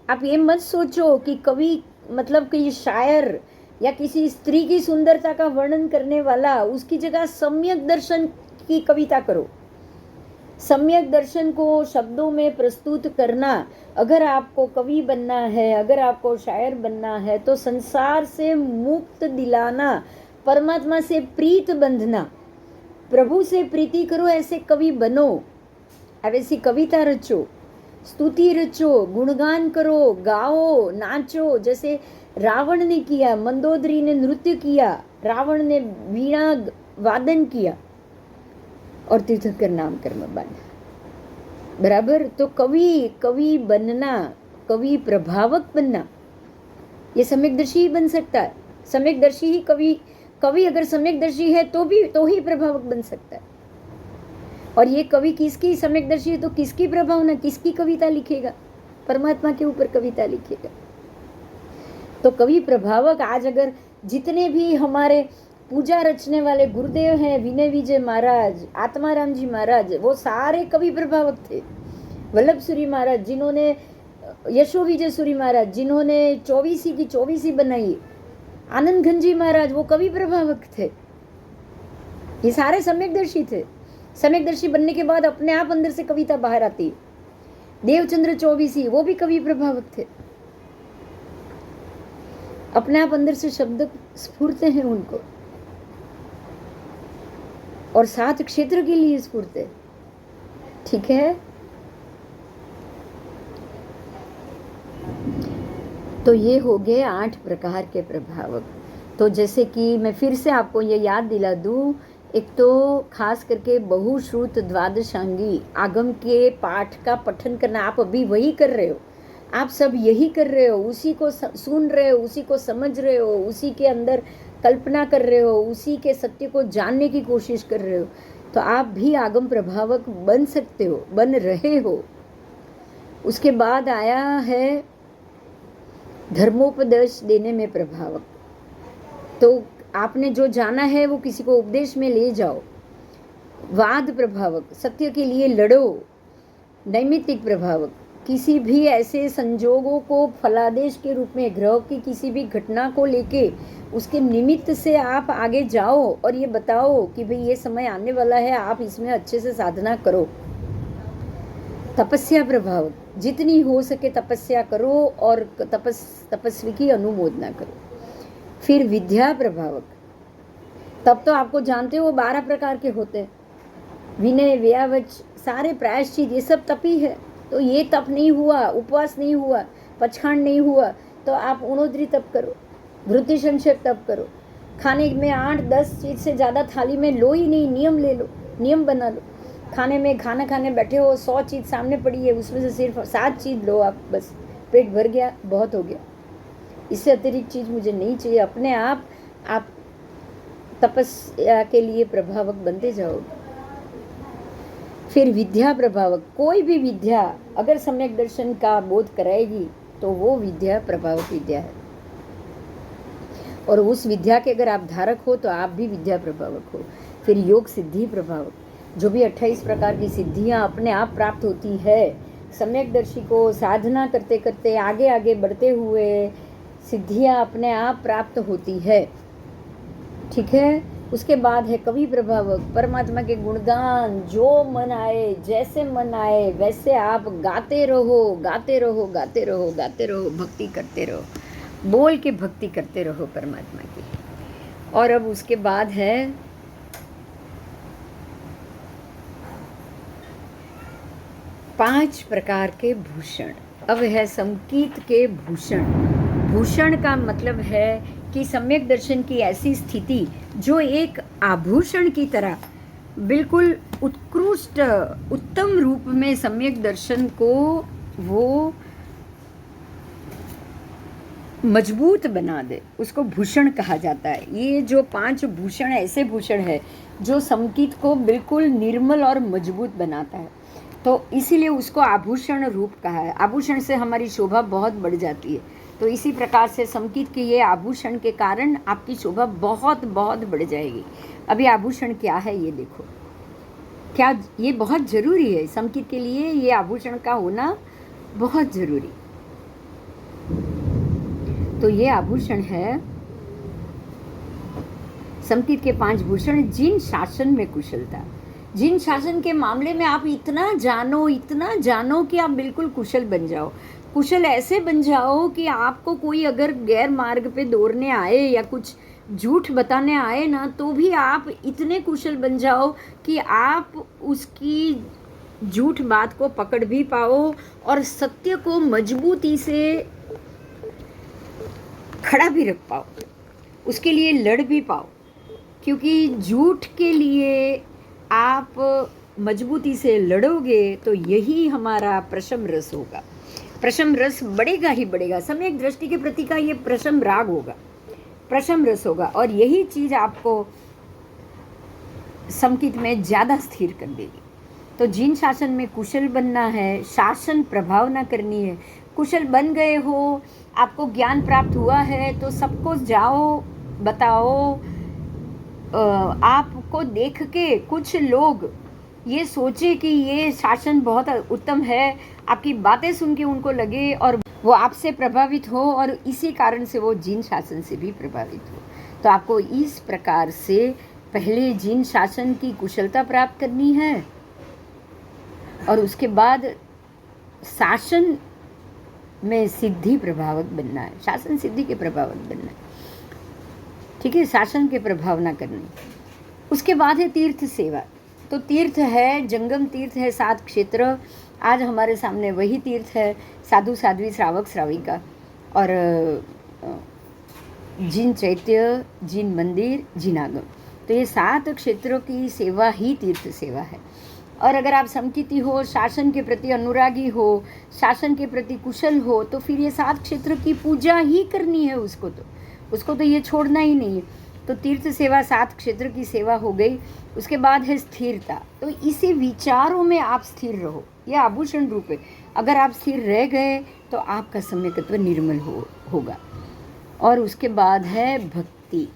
आप ये मत सोचो कि कवि मतलब कि शायर या किसी स्त्री की सुंदरता का वर्णन करने वाला, उसकी जगह सम्यक दर्शन की कविता करो। सम्यक दर्शन को शब्दों में प्रस्तुत करना, अगर आपको कवि बनना है, अगर आपको शायर बनना है, तो संसार से मुक्त दिलाना, परमात्मा से प्रीत बंधना, प्रभु से प्रीति करो, ऐसे कवि बनो, ऐसी कविता रचो। स्तुति रचो, गुणगान करो, गाओ, नाचो, जैसे रावण ने किया, मंदोदरी ने नृत्य किया, रावण ने वीणा वादन किया और तीर्थंकर नाम कर्म बांधा। बराबर। तो कवि बनना, कवि प्रभावक बनना, ये सम्यकदर्शी ही बन सकता है। सम्यकदर्शी ही कवि अगर सम्यकदर्शी है तो ही प्रभावक बन सकता है। और ये कवि किसकी सम्यकदर्शी है तो किसकी प्रभावना, किसकी कविता लिखेगा? परमात्मा के ऊपर कविता लिखेगा। तो कवि प्रभावक, आज अगर जितने भी हमारे पूजा रचने वाले गुरुदेव हैं, विनय विजय महाराज, आत्माराम जी महाराज, वो सारे कवि प्रभावक थे। वल्लभ सूरी महाराज जिन्होंने, यशो विजय सूरी महाराज जिन्होंने 24 की 24 बनाई, आनंद घनजी महाराज वो कवि प्रभावक थे। ये सारे सम्यकदर्शी थे। सम्यकदर्शी बनने के बाद अपने आप अंदर से कविता बाहर आती। देवचंद्र 24 वो भी कवि प्रभावक थे। अपने आप अंदर से शब्द स्फुरते हैं उनको, और 7 क्षेत्र के लिए स्फुरते। ठीक है। तो ये हो गए 8 प्रकार के प्रभावक। तो जैसे कि मैं फिर से आपको ये याद दिला दूं, एक तो खास करके बहुश्रुत द्वादशांगी आगम के पाठ का पठन करना। आप अभी वही कर रहे हो, आप सब यही कर रहे हो, उसी को सुन रहे हो, उसी को समझ रहे हो, उसी के अंदर कल्पना कर रहे हो, उसी के सत्य को जानने की कोशिश कर रहे हो। तो आप भी आगम प्रभावक बन सकते हो, बन रहे हो। उसके बाद आया है धर्मोपदेश देने में प्रभावक। तो आपने जो जाना है वो किसी को उपदेश में ले जाओ। वाद प्रभावक, सत्य के लिए लड़ो। नैमित्तिक प्रभावक, किसी भी ऐसे संजोगों को फलादेश के रूप में, ग्रह की किसी भी घटना को लेके उसके निमित्त से आप आगे जाओ और ये बताओ कि भाई ये समय आने वाला है, आप इसमें अच्छे से साधना करो। तपस्या प्रभावक, जितनी हो सके तपस्या करो और तपस्वी की अनुमोदना करो। फिर विद्या प्रभावक, तब तो आपको जानते हो 12 प्रकार के होते हैं। विनय, व्यावच, सारे प्रायश्चित, ये सब तप ही है। तो ये तप नहीं हुआ, उपवास नहीं हुआ, पचखांड नहीं हुआ, तो आप उणोद्री तप करो, वृत्ति संक्षेप तप करो। खाने में 8-10 चीज से ज़्यादा थाली में लो ही नहीं, नियम ले लो, नियम बना लो। खाने में खाना खाने बैठे हो, 100 चीज़ सामने पड़ी है, उसमें से सिर्फ 7 चीज़ लो आप, बस पेट भर गया, बहुत हो गया, इससे अतिरिक्त चीज़ मुझे नहीं चाहिए। अपने आप तपस्या के लिए प्रभावक बनते जाओगे। फिर विद्या प्रभावक, कोई भी विद्या अगर सम्यक दर्शन का बोध कराएगी तो वो विद्या प्रभावक विद्या है, और उस विद्या के अगर आप धारक हो तो आप भी विद्या प्रभावक हो। फिर योग सिद्धि प्रभावक, जो भी 28 प्रकार की सिद्धियां अपने आप प्राप्त होती है, सम्यकदर्शी को साधना करते करते आगे आगे बढ़ते हुए सिद्धियां अपने आप प्राप्त होती है। ठीक है। उसके बाद है कवि प्रभावक, परमात्मा के गुणगान जो मन आए, जैसे मन आए वैसे आप गाते रहो, गाते रहो, गाते रहो, गाते रहो, भक्ति करते रहो, बोल के भक्ति करते रहो परमात्मा की। और अब उसके बाद है पांच प्रकार के भूषण। अब है संकीत के भूषण। भूषण का मतलब है कि सम्यक दर्शन की ऐसी स्थिति जो एक आभूषण की तरह बिल्कुल उत्कृष्ट उत्तम रूप में सम्यक दर्शन को वो मजबूत बना दे, उसको भूषण कहा जाता है। ये जो 5 भूषण ऐसे भूषण है जो संकीत को बिल्कुल निर्मल और मजबूत बनाता है, तो इसीलिए उसको आभूषण रूप कहा है। आभूषण से हमारी शोभा बहुत बढ़ जाती है, तो इसी प्रकार से संकीत के ये आभूषण के कारण आपकी शोभा बहुत बहुत बढ़ जाएगी। अभी आभूषण क्या है ये देखो, क्या ये बहुत ज़रूरी है संकीत के लिए, ये आभूषण का होना बहुत ज़रूरी। तो ये आभूषण है संकीत के 5 भूषण। जिन शासन में कुशलता, जिन शासन के मामले में आप इतना जानो कि आप बिल्कुल कुशल बन जाओ। कुशल ऐसे बन जाओ कि आपको कोई अगर गैर मार्ग पे दौड़ने आए या कुछ झूठ बताने आए ना, तो भी आप इतने कुशल बन जाओ कि आप उसकी झूठ बात को पकड़ भी पाओ और सत्य को मजबूती से खड़ा भी रख पाओ, उसके लिए लड़ भी पाओ। क्योंकि झूठ के लिए आप मजबूती से लड़ोगे तो यही हमारा प्रशम रस होगा। प्रशम रस बढ़ेगा ही बढ़ेगा। सम्यक दृष्टि के प्रति का ये प्रशम राग होगा, प्रशम रस होगा, और यही चीज आपको समकित में ज्यादा स्थिर कर देगी। तो जिन शासन में कुशल बनना है, शासन प्रभावना करनी है, कुशल बन गए हो, आपको ज्ञान प्राप्त हुआ है, तो सबको जाओ बताओ। आपको देख के कुछ लोग ये सोचे कि ये शासन बहुत उत्तम है, आपकी बातें सुन के उनको लगे और वो आपसे प्रभावित हो, और इसी कारण से वो जिन शासन से भी प्रभावित हो। तो आपको इस प्रकार से पहले जिन शासन की कुशलता प्राप्त करनी है और उसके बाद शासन में सिद्धि प्रभावक बनना है, शासन सिद्धि के प्रभावक बनना है। ठीक है, शासन के प्रभाव ना करनी। उसके बाद है तीर्थ सेवा। तो तीर्थ है, जंगम तीर्थ है 7 क्षेत्र। आज हमारे सामने वही तीर्थ है, साधु साध्वी श्रावक श्राविका और जिन चैत्य, जिन मंदिर, जिन आगम। तो ये 7 क्षेत्रों की सेवा ही तीर्थ सेवा है। और अगर आप समकिति हो, शासन के प्रति अनुरागी हो, शासन के प्रति कुशल हो, तो फिर ये 7 क्षेत्र की पूजा ही करनी है उसको तो ये छोड़ना ही नहीं है। तो तीर्थ सेवा 7 क्षेत्र की सेवा हो गई। उसके बाद है स्थिरता। तो इसी विचारों में आप स्थिर रहो, यह आभूषण रूप है। अगर आप स्थिर रह गए तो आपका सम्यकत्व निर्मल होगा। और उसके बाद है भक्ति।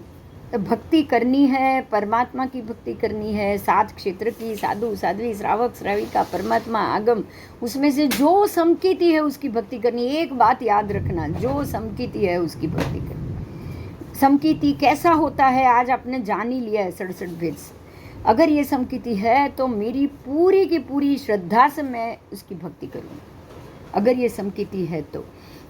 तो भक्ति करनी है, परमात्मा की भक्ति करनी है, 7 क्षेत्र की, साधु साध्वी श्रावक श्राविका, परमात्मा आगम, उसमें से जो समकिति है उसकी भक्ति करनी। एक बात याद रखना, जो समकिति है उसकी भक्ति करनी। समकिति कैसा होता है आज आपने जान ही लिया है 67 भेद से। अगर ये समकिति है तो मेरी पूरी की पूरी श्रद्धा से मैं उसकी भक्ति करूँगी, अगर ये समकिति है तो।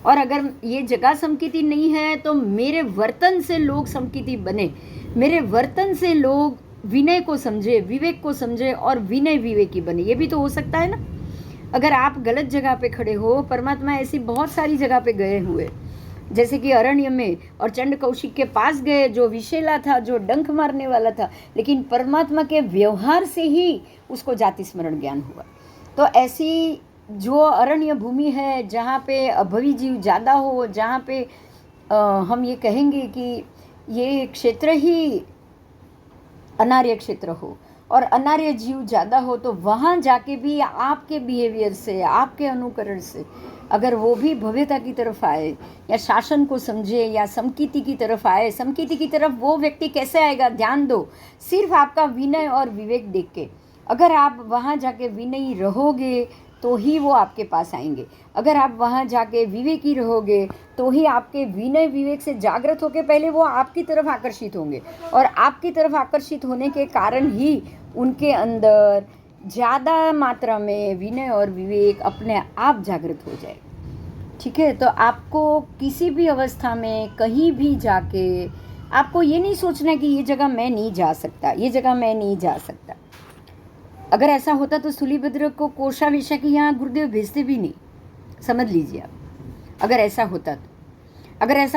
और अगर ये जगह समकिति नहीं है तो मेरे वर्तन से लोग समकिति बने, मेरे वर्तन से लोग विनय को समझे, विवेक को समझे और विनय विवेकी बने। ये भी तो हो सकता है ना। अगर आप गलत जगह पे खड़े हो, परमात्मा ऐसी बहुत सारी जगह पे गए हुए, जैसे कि अरण्य में और चंड कौशिक के पास गए, जो विषैला था, जो डंक मारने वाला था, लेकिन परमात्मा के व्यवहार से ही उसको जाति स्मरण ज्ञान हुआ। तो ऐसी जो अरण्य भूमि है जहाँ पे अभवी जीव ज़्यादा हो, जहाँ पे हम ये कहेंगे कि ये क्षेत्र ही अनार्य क्षेत्र हो और अनार्य जीव ज़्यादा हो, तो वहाँ जाके भी आपके बिहेवियर से, आपके अनुकरण से अगर वो भी भव्यता की तरफ आए या शासन को समझे या समकिति की तरफ आए, समकिति की तरफ वो व्यक्ति कैसे आएगा, ध्यान दो, सिर्फ आपका विनय और विवेक देख के। अगर आप वहाँ जाके विनयी रहोगे तो ही वो आपके पास आएंगे। अगर आप वहाँ जाके विवेकी रहोगे तो ही आपके विनय विवेक से जागृत होके पहले वो आपकी तरफ आकर्षित होंगे, और आपकी तरफ आकर्षित होने के कारण ही उनके अंदर ज़्यादा मात्रा में विनय और विवेक अपने आप जागृत हो जाए। ठीक है, तो आपको किसी भी अवस्था में कहीं भी जाके आपको ये नहीं सोचना कि ये जगह मैं नहीं जा सकता, ये जगह मैं नहीं जा सकता। अगर ऐसा होता तो सूलीभद्र को कोषावेशा के यहाँ गुरुदेव भेजते भी नहीं, समझ लीजिए आप। अगर ऐसा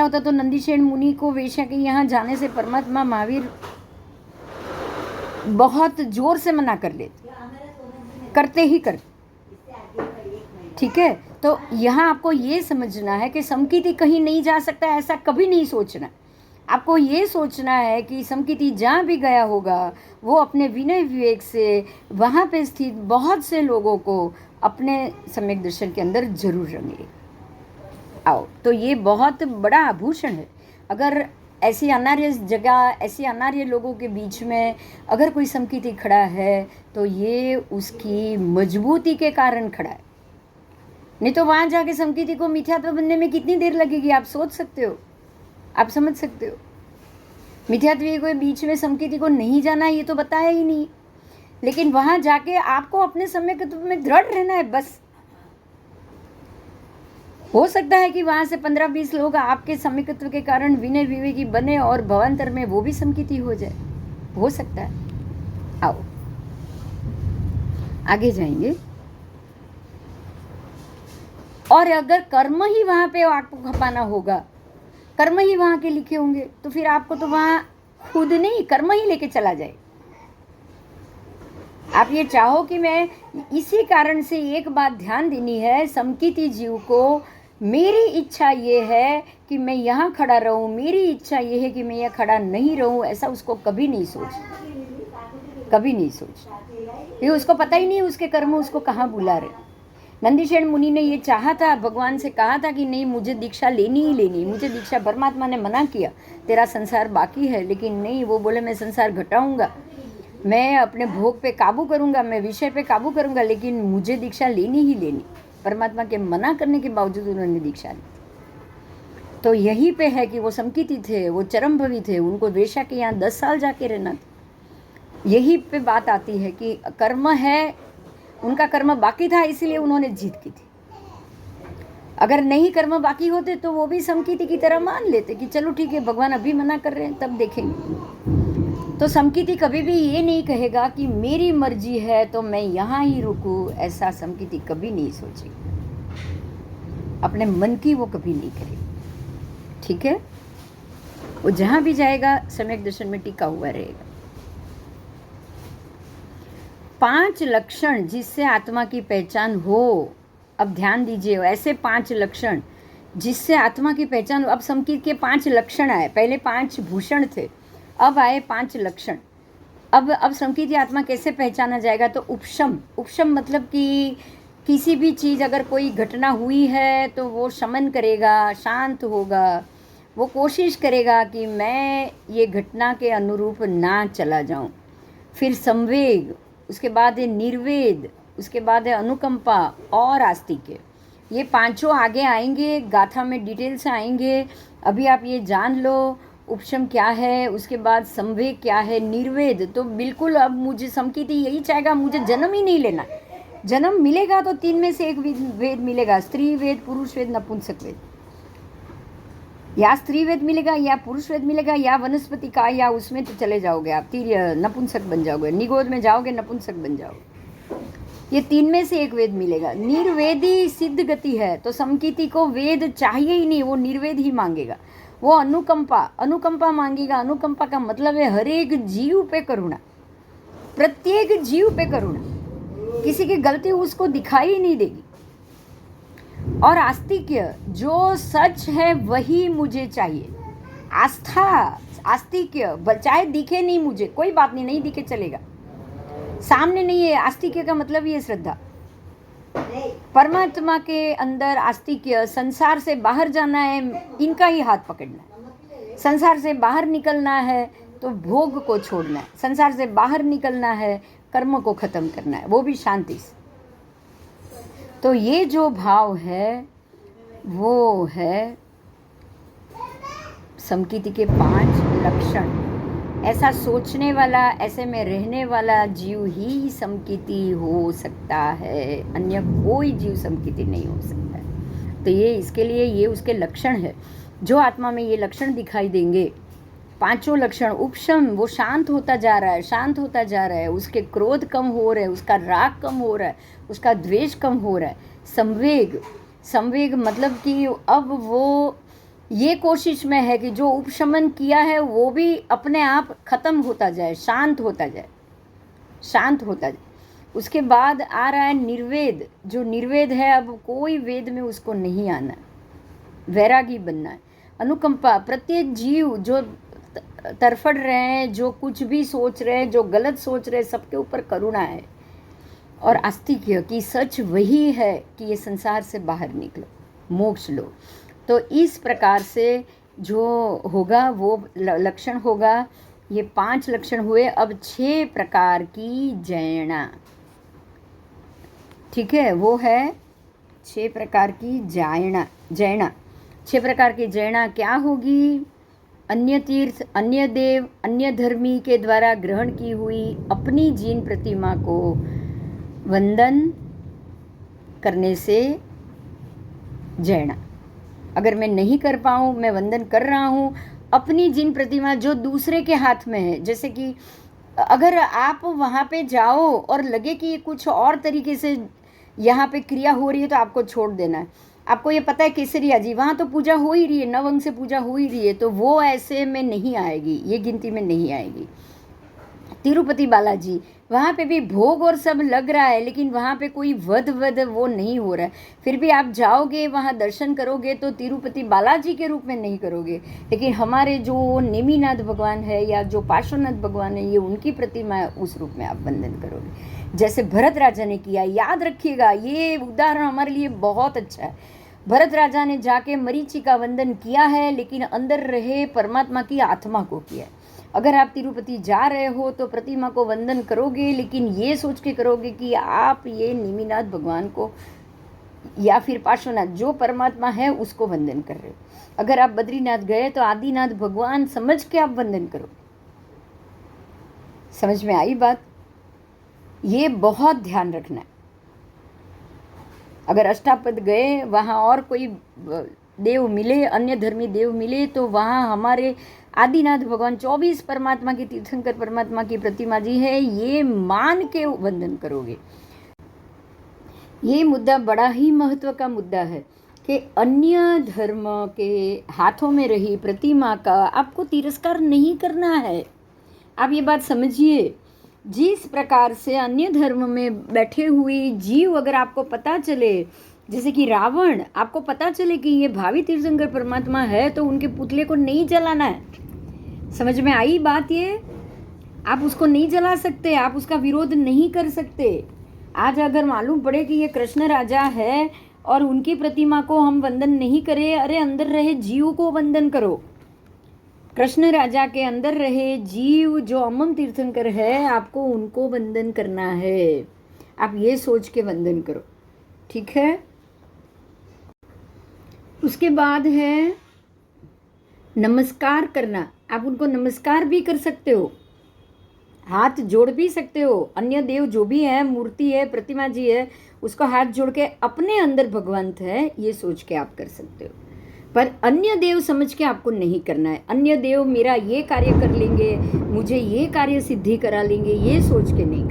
होता तो नंदीशेन मुनि को वेश्या के यहाँ जाने से परमात्मा महावीर बहुत जोर से मना कर लेते, करते। ठीक है, तो यहाँ आपको ये समझना है कि समकिति कहीं नहीं जा सकता, ऐसा कभी नहीं सोचना। आपको ये सोचना है कि समकिति जहाँ भी गया होगा वो अपने विनय विवेक से वहाँ पे स्थित बहुत से लोगों को अपने सम्यक दर्शन के अंदर जरूर रंगे। आओ, तो ये बहुत बड़ा आभूषण है। अगर ऐसी अनार्य जगह, ऐसे अनार्य लोगों के बीच में अगर कोई समकिति खड़ा है तो ये उसकी मजबूती के कारण खड़ा है। नहीं तो वहाँ जाके समकिति को मिथ्यात्व बनने में कितनी देर लगेगी, आप सोच सकते हो, आप समझ सकते हो। मिथ्यात्व के बीच में समकिति को नहीं जाना, ये तो बताया ही नहीं, लेकिन वहाँ जाके आपको अपने सम्यकत्व में दृढ़ रहना है बस। हो सकता है कि वहाँ से 15-20 लोग आपके सम्यकत्व के कारण विनय विवेकी बने और भवांतर में वो भी समकिति हो जाए, हो सकता है। आओ आगे जाएंगे। और अगर कर्म ही वहाँ पे आपको खपाना होगा, कर्म ही वहाँ के लिखे होंगे, तो फिर आपको तो वहाँ खुद नहीं कर्म ही लेके चला जाए। आप ये चाहो कि मैं इसी कारण से एक बात ध्यान देनी है समकिति जीव को, मेरी इच्छा ये है कि मैं यहाँ खड़ा रहूँ, मेरी इच्छा ये है कि मैं यहाँ खड़ा नहीं रहूँ, ऐसा उसको कभी नहीं सोच, कभी नहीं सोच। ये उसको पता ही नहीं उसके कर्म उसको कहाँ बुला रहे। नंदीशेन मुनि ने ये चाहा था, भगवान से कहा था कि नहीं मुझे दीक्षा लेनी ही लेनी, मुझे दीक्षा, परमात्मा ने मना किया तेरा संसार बाकी है, लेकिन नहीं, वो बोले मैं संसार घटाऊंगा, मैं अपने भोग पे काबू करूंगा, मैं विषय पे काबू करूंगा, लेकिन मुझे दीक्षा लेनी ही लेनी। परमात्मा के मना करने के बावजूद उन्होंने दीक्षा ली। तो यही पे है कि वो समकिति थे, वो चरम भवी थे, उनको वेश्या के यहाँ 10 साल जाके रहना था। यही पे बात आती है कि कर्म है, उनका कर्म बाकी था इसलिए उन्होंने जीत की थी। अगर नहीं कर्म बाकी होते तो वो भी समकिति की तरह मान लेते कि चलो ठीक है भगवान अभी मना कर रहे हैं तब देखेंगे। तो समकिति कभी भी ये नहीं कहेगा कि मेरी मर्जी है तो मैं यहाँ ही रुकूं, ऐसा समकिति कभी नहीं सोचेगी, अपने मन की वो कभी नहीं करेगी। ठीक है, वो जहाँ भी जाएगा सम्यक दर्शन में टिका हुआ रहेगा। 5 लक्षण जिससे आत्मा की पहचान हो, अब ध्यान दीजिए, ऐसे 5 लक्षण जिससे आत्मा की पहचान हो। अब समकिति के 5 लक्षण आए, पहले 5 भूषण थे, अब आए 5 लक्षण। अब समकिति आत्मा कैसे पहचाना जाएगा? तो उपशम, उपशम मतलब कि किसी भी चीज़, अगर कोई घटना हुई है तो वो शमन करेगा, शांत होगा, वो कोशिश करेगा कि मैं ये घटना के अनुरूप ना चला जाऊं। फिर संवेग, उसके बाद है निर्वेद, उसके बाद है अनुकंपा और आस्तिक्य। ये पांचों आगे आएंगे, गाथा में डिटेल से आएंगे। अभी आप ये जान लो उपशम क्या है, उसके बाद संवेग क्या है, निर्वेद। तो बिल्कुल अब मुझे समकिति यही चाहेगा मुझे जन्म ही नहीं लेना। जन्म मिलेगा तो 3 में से एक वेद मिलेगा, स्त्री वेद, पुरुष वेद, नपुंसक वेद। या स्त्री वेद मिलेगा या पुरुष वेद मिलेगा या वनस्पति का, या उसमें तो चले जाओगे आप, नपुंसक बन जाओगे, निगोद में जाओगे नपुंसक बन जाओगे। ये 3 में से एक वेद मिलेगा। निर्वेदी सिद्ध गति है, तो समकिति को वेद चाहिए ही नहीं, वो निर्वेद ही मांगेगा। वो अनुकंपा मांगेगा। अनुकंपा का मतलब है हर एक जीव पे करुणा, प्रत्येक जीव पे करुणा, किसी की गलती उसको दिखाई नहीं देगी। और आस्तिक्य, जो सच है वही मुझे चाहिए। आस्था, आस्तिक्य, चाहे दिखे नहीं मुझे, कोई बात नहीं, नहीं दिखे चलेगा, सामने नहीं है। आस्तिक्य का मतलब ये श्रद्धा, परमात्मा के अंदर आस्तिक्य। संसार से बाहर जाना है, इनका ही हाथ पकड़ना है। संसार से बाहर निकलना है तो भोग को छोड़ना है, संसार से बाहर निकलना है, कर्म को खत्म करना है, वो भी शांति से। तो ये जो भाव है वो है समकिति के 5 लक्षण। ऐसा सोचने वाला, ऐसे में रहने वाला जीव ही समकिति हो सकता है, अन्य कोई जीव समकिति नहीं हो सकता है। तो ये इसके लिए ये उसके लक्षण है। जो आत्मा में ये लक्षण दिखाई देंगे, 5 लक्षण। उपशम, वो शांत होता जा रहा है, शांत होता जा रहा है, उसके क्रोध कम हो रहे हैं, उसका राग कम हो रहा है, उसका द्वेष कम हो रहा है। संवेग, संवेग मतलब कि अब वो ये कोशिश में है कि जो उपशमन किया है वो भी अपने आप खत्म होता जाए, शांत होता जाए, शांत होता जाए। उसके बाद आ रहा है निर्वेद। जो निर्वेद है, अब कोई वेद में उसको नहीं आना, वैरागी बनना है। अनुकंपा, प्रत्येक जीव जो तरफड़ रहे हैं, जो कुछ भी सोच रहे हैं, जो गलत सोच रहे हैं, सबके ऊपर करुणा है। और आस्तिक्य कि सच वही है कि ये संसार से बाहर निकलो, मोक्ष लो। तो इस प्रकार से जो होगा वो लक्षण होगा। ये 5 लक्षण हुए। अब 6 प्रकार की जैना, ठीक है, वो है 6 प्रकार की जैना। 6 प्रकार की जैना क्या होगी? अन्य तीर्थ, अन्य देव, अन्य धर्मी के द्वारा ग्रहण की हुई अपनी जीन प्रतिमा को वंदन करने से जैना। अगर मैं नहीं कर पाऊँ, मैं वंदन कर रहा हूँ अपनी जिन प्रतिमा जो दूसरे के हाथ में है। जैसे कि अगर आप वहाँ पे जाओ और लगे कि कुछ और तरीके से यहाँ पे क्रिया हो रही है तो आपको छोड़ देना है। आपको ये पता है केसरिया जी वहाँ तो पूजा हो ही रही है, नवंग से पूजा हो ही रही है, तो वो ऐसे में नहीं आएगी, ये गिनती में नहीं आएगी। तिरुपति बालाजी वहाँ पे भी भोग और सब लग रहा है, लेकिन वहाँ पे कोई वध वो नहीं हो रहा है। फिर भी आप जाओगे वहाँ दर्शन करोगे तो तिरुपति बालाजी के रूप में नहीं करोगे, लेकिन हमारे जो नेमिनाथ भगवान है या जो पार्श्वनाथ भगवान है, ये उनकी प्रतिमा है, उस रूप में आप वंदन करोगे, जैसे भरत राजा ने किया। याद रखिएगा, ये उदाहरण हमारे लिए बहुत अच्छा है। भरत राजा ने जाके मरीचि का वंदन किया है, लेकिन अंदर रहे परमात्मा की आत्मा को किया है। अगर आप तिरुपति जा रहे हो तो प्रतिमा को वंदन करोगे, लेकिन ये सोच के करोगे कि आप ये नेमिनाथ भगवान को या फिर पार्श्वनाथ जो परमात्मा है उसको वंदन कर रहे हो। अगर आप बद्रीनाथ गए तो आदिनाथ भगवान समझ के आप वंदन करो। समझ में आई बात? ये बहुत ध्यान रखना है। अगर अष्टापद गए, वहाँ और कोई देव मिले, अन्य धर्मी देव मिले, तो वहाँ हमारे आदिनाथ भगवान 24 परमात्मा की, तीर्थंकर परमात्मा की प्रतिमा जी है, ये मान के वंदन करोगे। ये मुद्दा बड़ा ही महत्व का मुद्दा है कि अन्य धर्म के हाथों में रही प्रतिमा का आपको तिरस्कार नहीं करना है। आप ये बात समझिए। जिस प्रकार से अन्य धर्म में बैठे हुए जीव अगर आपको पता चले, जैसे कि रावण, आपको पता चले कि ये भावी तीर्थंकर परमात्मा है, तो उनके पुतले को नहीं जलाना है। समझ में आई बात? ये आप उसको नहीं जला सकते, आप उसका विरोध नहीं कर सकते। आज अगर मालूम पड़े कि ये कृष्ण राजा है और उनकी प्रतिमा को हम वंदन नहीं करें, अरे अंदर रहे जीव को वंदन करो। कृष्ण राजा के अंदर रहे जीव जो अमम तीर्थंकर है, आपको उनको वंदन करना है। आप ये सोच के वंदन करो, ठीक है? उसके बाद है नमस्कार करना। आप उनको नमस्कार भी कर सकते हो, हाथ जोड़ भी सकते हो। अन्य देव जो भी है, मूर्ति है, प्रतिमा जी है, उसको हाथ जोड़ के अपने अंदर भगवंत है ये सोच के आप कर सकते हो। पर अन्य देव समझ के आपको नहीं करना है। अन्य देव मेरा ये कार्य कर लेंगे, मुझे ये कार्य सिद्धि करा लेंगे, ये सोच के नहीं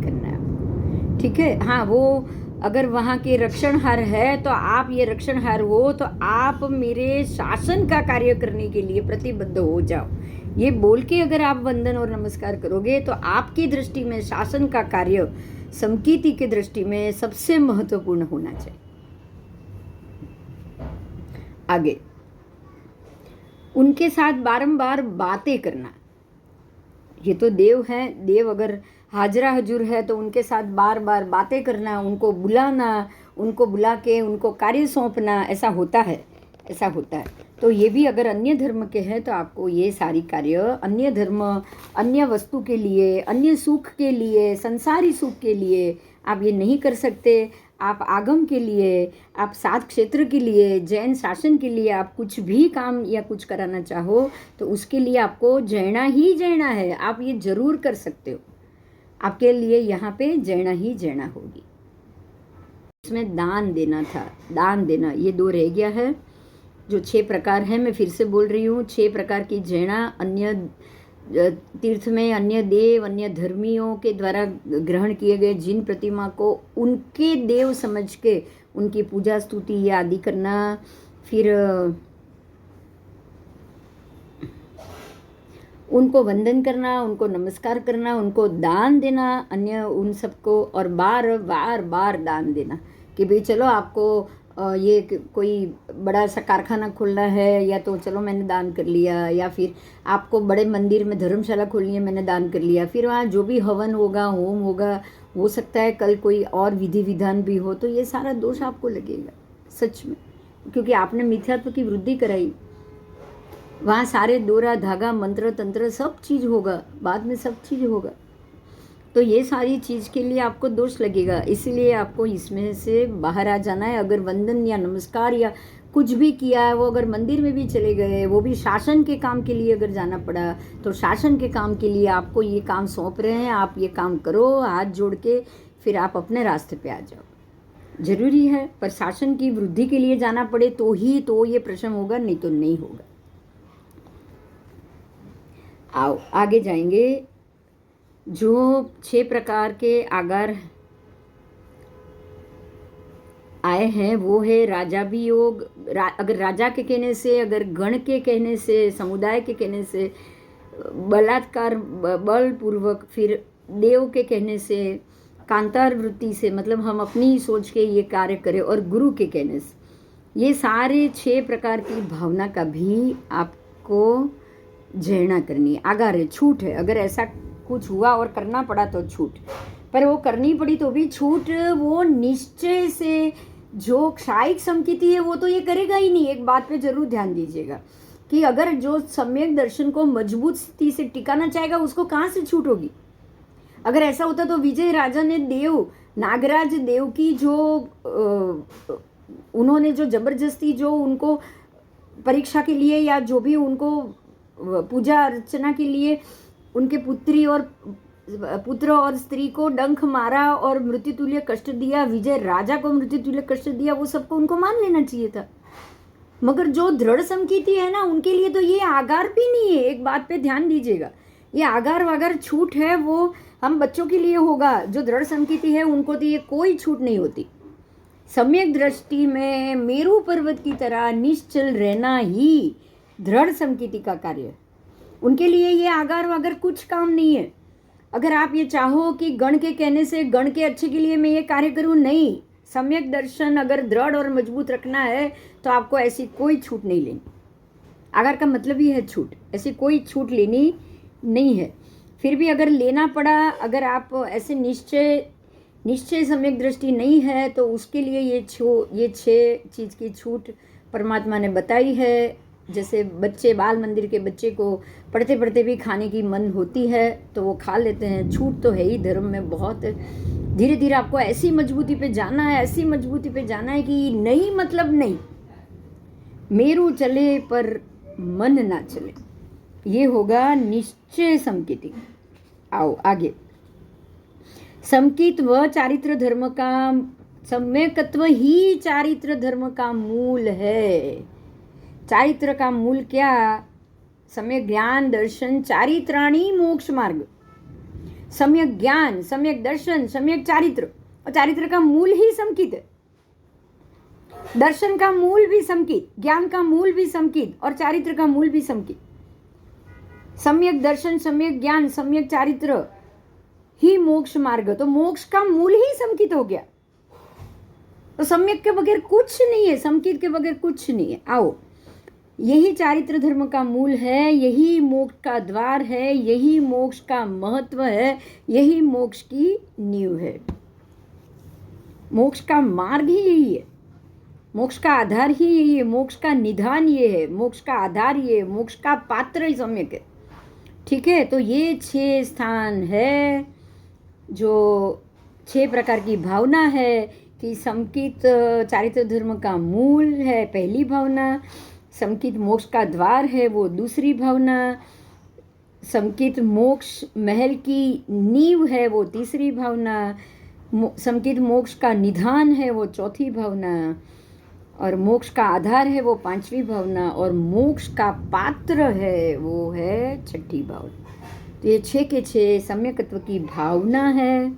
करना है, ठीक है? हाँ, वो अगर वहाँ के रक्षणहार है तो आप ये रक्षणहार हो, तो आप मेरे शासन का कार्य करने के लिए प्रतिबद्ध हो जाओ। ये बोल के अगर आप वंदन और नमस्कार करोगे तो आपकी दृष्टि में शासन का कार्य समकीर्ति की दृष्टि में सबसे महत्वपूर्ण होना चाहिए। आगे उनके साथ बारंबार बातें करना। ये तो देव हैं, देव अगर हाजरा हजूर है तो उनके साथ बार बार बातें करना, उनको बुलाना, उनको बुला के उनको कार्य सौंपना, ऐसा होता है। तो ये भी अगर अन्य धर्म के हैं तो आपको ये सारी कार्य अन्य धर्म, अन्य वस्तु के लिए, अन्य सुख के लिए, संसारी सुख के लिए आप ये नहीं कर सकते। आप आगम के लिए, आप 7 क्षेत्र के लिए, जैन शासन के लिए आप कुछ भी काम या कुछ कराना चाहो तो उसके लिए आपको जैना ही जैना है। आप ये जरूर कर सकते हो। आपके लिए यहाँ पे जैना ही जैना होगी। इसमें दान देना था, दान देना, ये 2 रह गया है। जो 6 प्रकार हैं, मैं फिर से बोल रही हूँ, 6 प्रकार की जैना अन्य तीर्थ में अन्य देव, अन्य धर्मियों के द्वारा ग्रहण किए गए जिन प्रतिमा को उनके देव समझ के उनकी पूजा स्तुति आदि करना, फिर उनको वंदन करना, उनको नमस्कार करना, उनको दान देना अन्य उन सबको, और बार बार दान देना कि भाई चलो आपको ये कोई बड़ा सा कारखाना खोलना है, या तो चलो मैंने दान कर लिया, या फिर आपको बड़े मंदिर में धर्मशाला खोलनी है, मैंने दान कर लिया। फिर वहाँ जो भी हवन होगा, होम होगा, हो सकता है कल कोई और विधि विधान भी हो, तो ये सारा दोष आपको लगेगा सच में, क्योंकि आपने मिथ्यात्व की वृद्धि कराई। वहाँ सारे डोरा धागा मंत्र तंत्र सब चीज़ होगा, बाद में सब चीज़ होगा, तो ये सारी चीज़ के लिए आपको दोष लगेगा। इसलिए आपको इसमें से बाहर आ जाना है। अगर वंदन या नमस्कार या कुछ भी किया है, वो अगर मंदिर में भी चले गए, वो भी शासन के काम के लिए अगर जाना पड़ा, तो शासन के काम के लिए आपको ये काम सौंप रहे हैं, आप ये काम करो हाथ जोड़ के, फिर आप अपने रास्ते पे आ जाओ। जरूरी है, पर शासन की वृद्धि के लिए जाना पड़े तो ही तो ये प्रश्न होगा, नहीं तो नहीं होगा। आओ आगे जाएंगे। जो 6 प्रकार के आगार आए हैं वो है राजा भी योग। अगर राजा के कहने से, अगर गण के कहने से, समुदाय के कहने से, बलात्कार बलपूर्वक, फिर देव के कहने से, कांतार वृत्ति से, मतलब हम अपनी सोच के ये कार्य करें, और गुरु के कहने से, ये सारे 6 प्रकार की भावना का भी आपको झेलना करनी है। आगार है, छूट है। अगर ऐसा कुछ हुआ और करना पड़ा तो छूट, पर वो करनी पड़ी तो भी छूट। वो निश्चय से जो क्षायिक संकिति है वो तो ये करेगा ही नहीं। एक बात पे जरूर ध्यान दीजिएगा कि अगर जो सम्यक दर्शन को मजबूत स्थिति से टिकाना चाहेगा उसको कहाँ से छूट होगी। अगर ऐसा होता तो विजय राजा ने नागराज देव की जो उन्होंने जो जबरदस्ती जो उनको परीक्षा के लिए या जो भी उनको पूजा अर्चना के लिए उनके पुत्र और स्त्री को डंक मारा और मृत्युतुल्य कष्ट दिया, विजय राजा को मृत्युतुल्य कष्ट दिया, वो सबको उनको मान लेना चाहिए था। मगर जो दृढ़ संकीर्ति है ना, उनके लिए तो ये आगार भी नहीं है। एक बात पे ध्यान दीजिएगा, ये आगार वागार छूट है वो हम बच्चों के लिए होगा। जो दृढ़ संकीर्ति है उनको तो ये कोई छूट नहीं होती। सम्यक दृष्टि में मेरू पर्वत की तरह निश्चल रहना ही दृढ़ संकीर्ति का कार्य है। उनके लिए ये आगार वागार कुछ काम नहीं है। अगर आप ये चाहो कि गण के कहने से गण के अच्छे के लिए मैं ये कार्य करूं, नहीं। सम्यक दर्शन अगर दृढ़ और मजबूत रखना है तो आपको ऐसी कोई छूट नहीं लेनी। आगार का मतलब ही है छूट, ऐसी कोई छूट लेनी नहीं है। फिर भी अगर लेना पड़ा, अगर आप ऐसे निश्चय सम्यक दृष्टि नहीं है तो उसके लिए ये 6 चीज़ की छूट परमात्मा ने बताई है। जैसे बच्चे, बाल मंदिर के बच्चे को पढ़ते पढ़ते भी खाने की मन होती है तो वो खा लेते हैं। छूट तो है ही धर्म में बहुत। धीरे धीरे आपको ऐसी मजबूती पे जाना है, ऐसी मजबूती पे जाना है कि नहीं मतलब नहीं, मेरू चले पर मन ना चले, ये होगा निश्चय संकीर्ति। आओ आगे। समकित व चारित्र धर्म का, सम्यकत्व ही चारित्र धर्म का मूल है। चारित्र का मूल क्या? सम्यक ज्ञान, दर्शन, चारित्राणी मोक्ष मार्ग। सम्यक ज्ञान, सम्यक दर्शन, सम्यक चारित्र, और चारित्र का मूल ही समकित है। दर्शन का मूल भी समकित, ज्ञान का मूल भी समकित, और चारित्र का मूल भी समकित। सम्यक दर्शन, सम्यक ज्ञान, सम्यक चारित्र ही मोक्ष मार्ग, तो मोक्ष का मूल ही समकित हो गया। तो सम्यक के बगैर कुछ नहीं है, समकित के बगैर कुछ नहीं है। आओ, यही चारित्र धर्म का मूल है, यही मोक्ष का द्वार है, यही मोक्ष का महत्व है, यही मोक्ष की नींव है। मोक्ष का मार्ग ही यही है, मोक्ष का आधार ही यही है, मोक्ष का निधान ये है, मोक्ष का आधार ये है, मोक्ष का पात्र ही सम्यक है। ठीक है, तो ये 6 स्थान है, जो 6 प्रकार की भावना है कि समकित चारित्र धर्म का मूल है, पहली भावना। समकित मोक्ष का द्वार है, वो दूसरी भावना। समकित मोक्ष महल की नींव है, वो तीसरी भावना। समकित मोक्ष का निधान है, वो चौथी भावना। और मोक्ष का आधार है, वो 5वीं भावना। और मोक्ष का पात्र है, वो है 6ठी भावना। तो ये 6 के 6 सम्यकत्व की भावना है।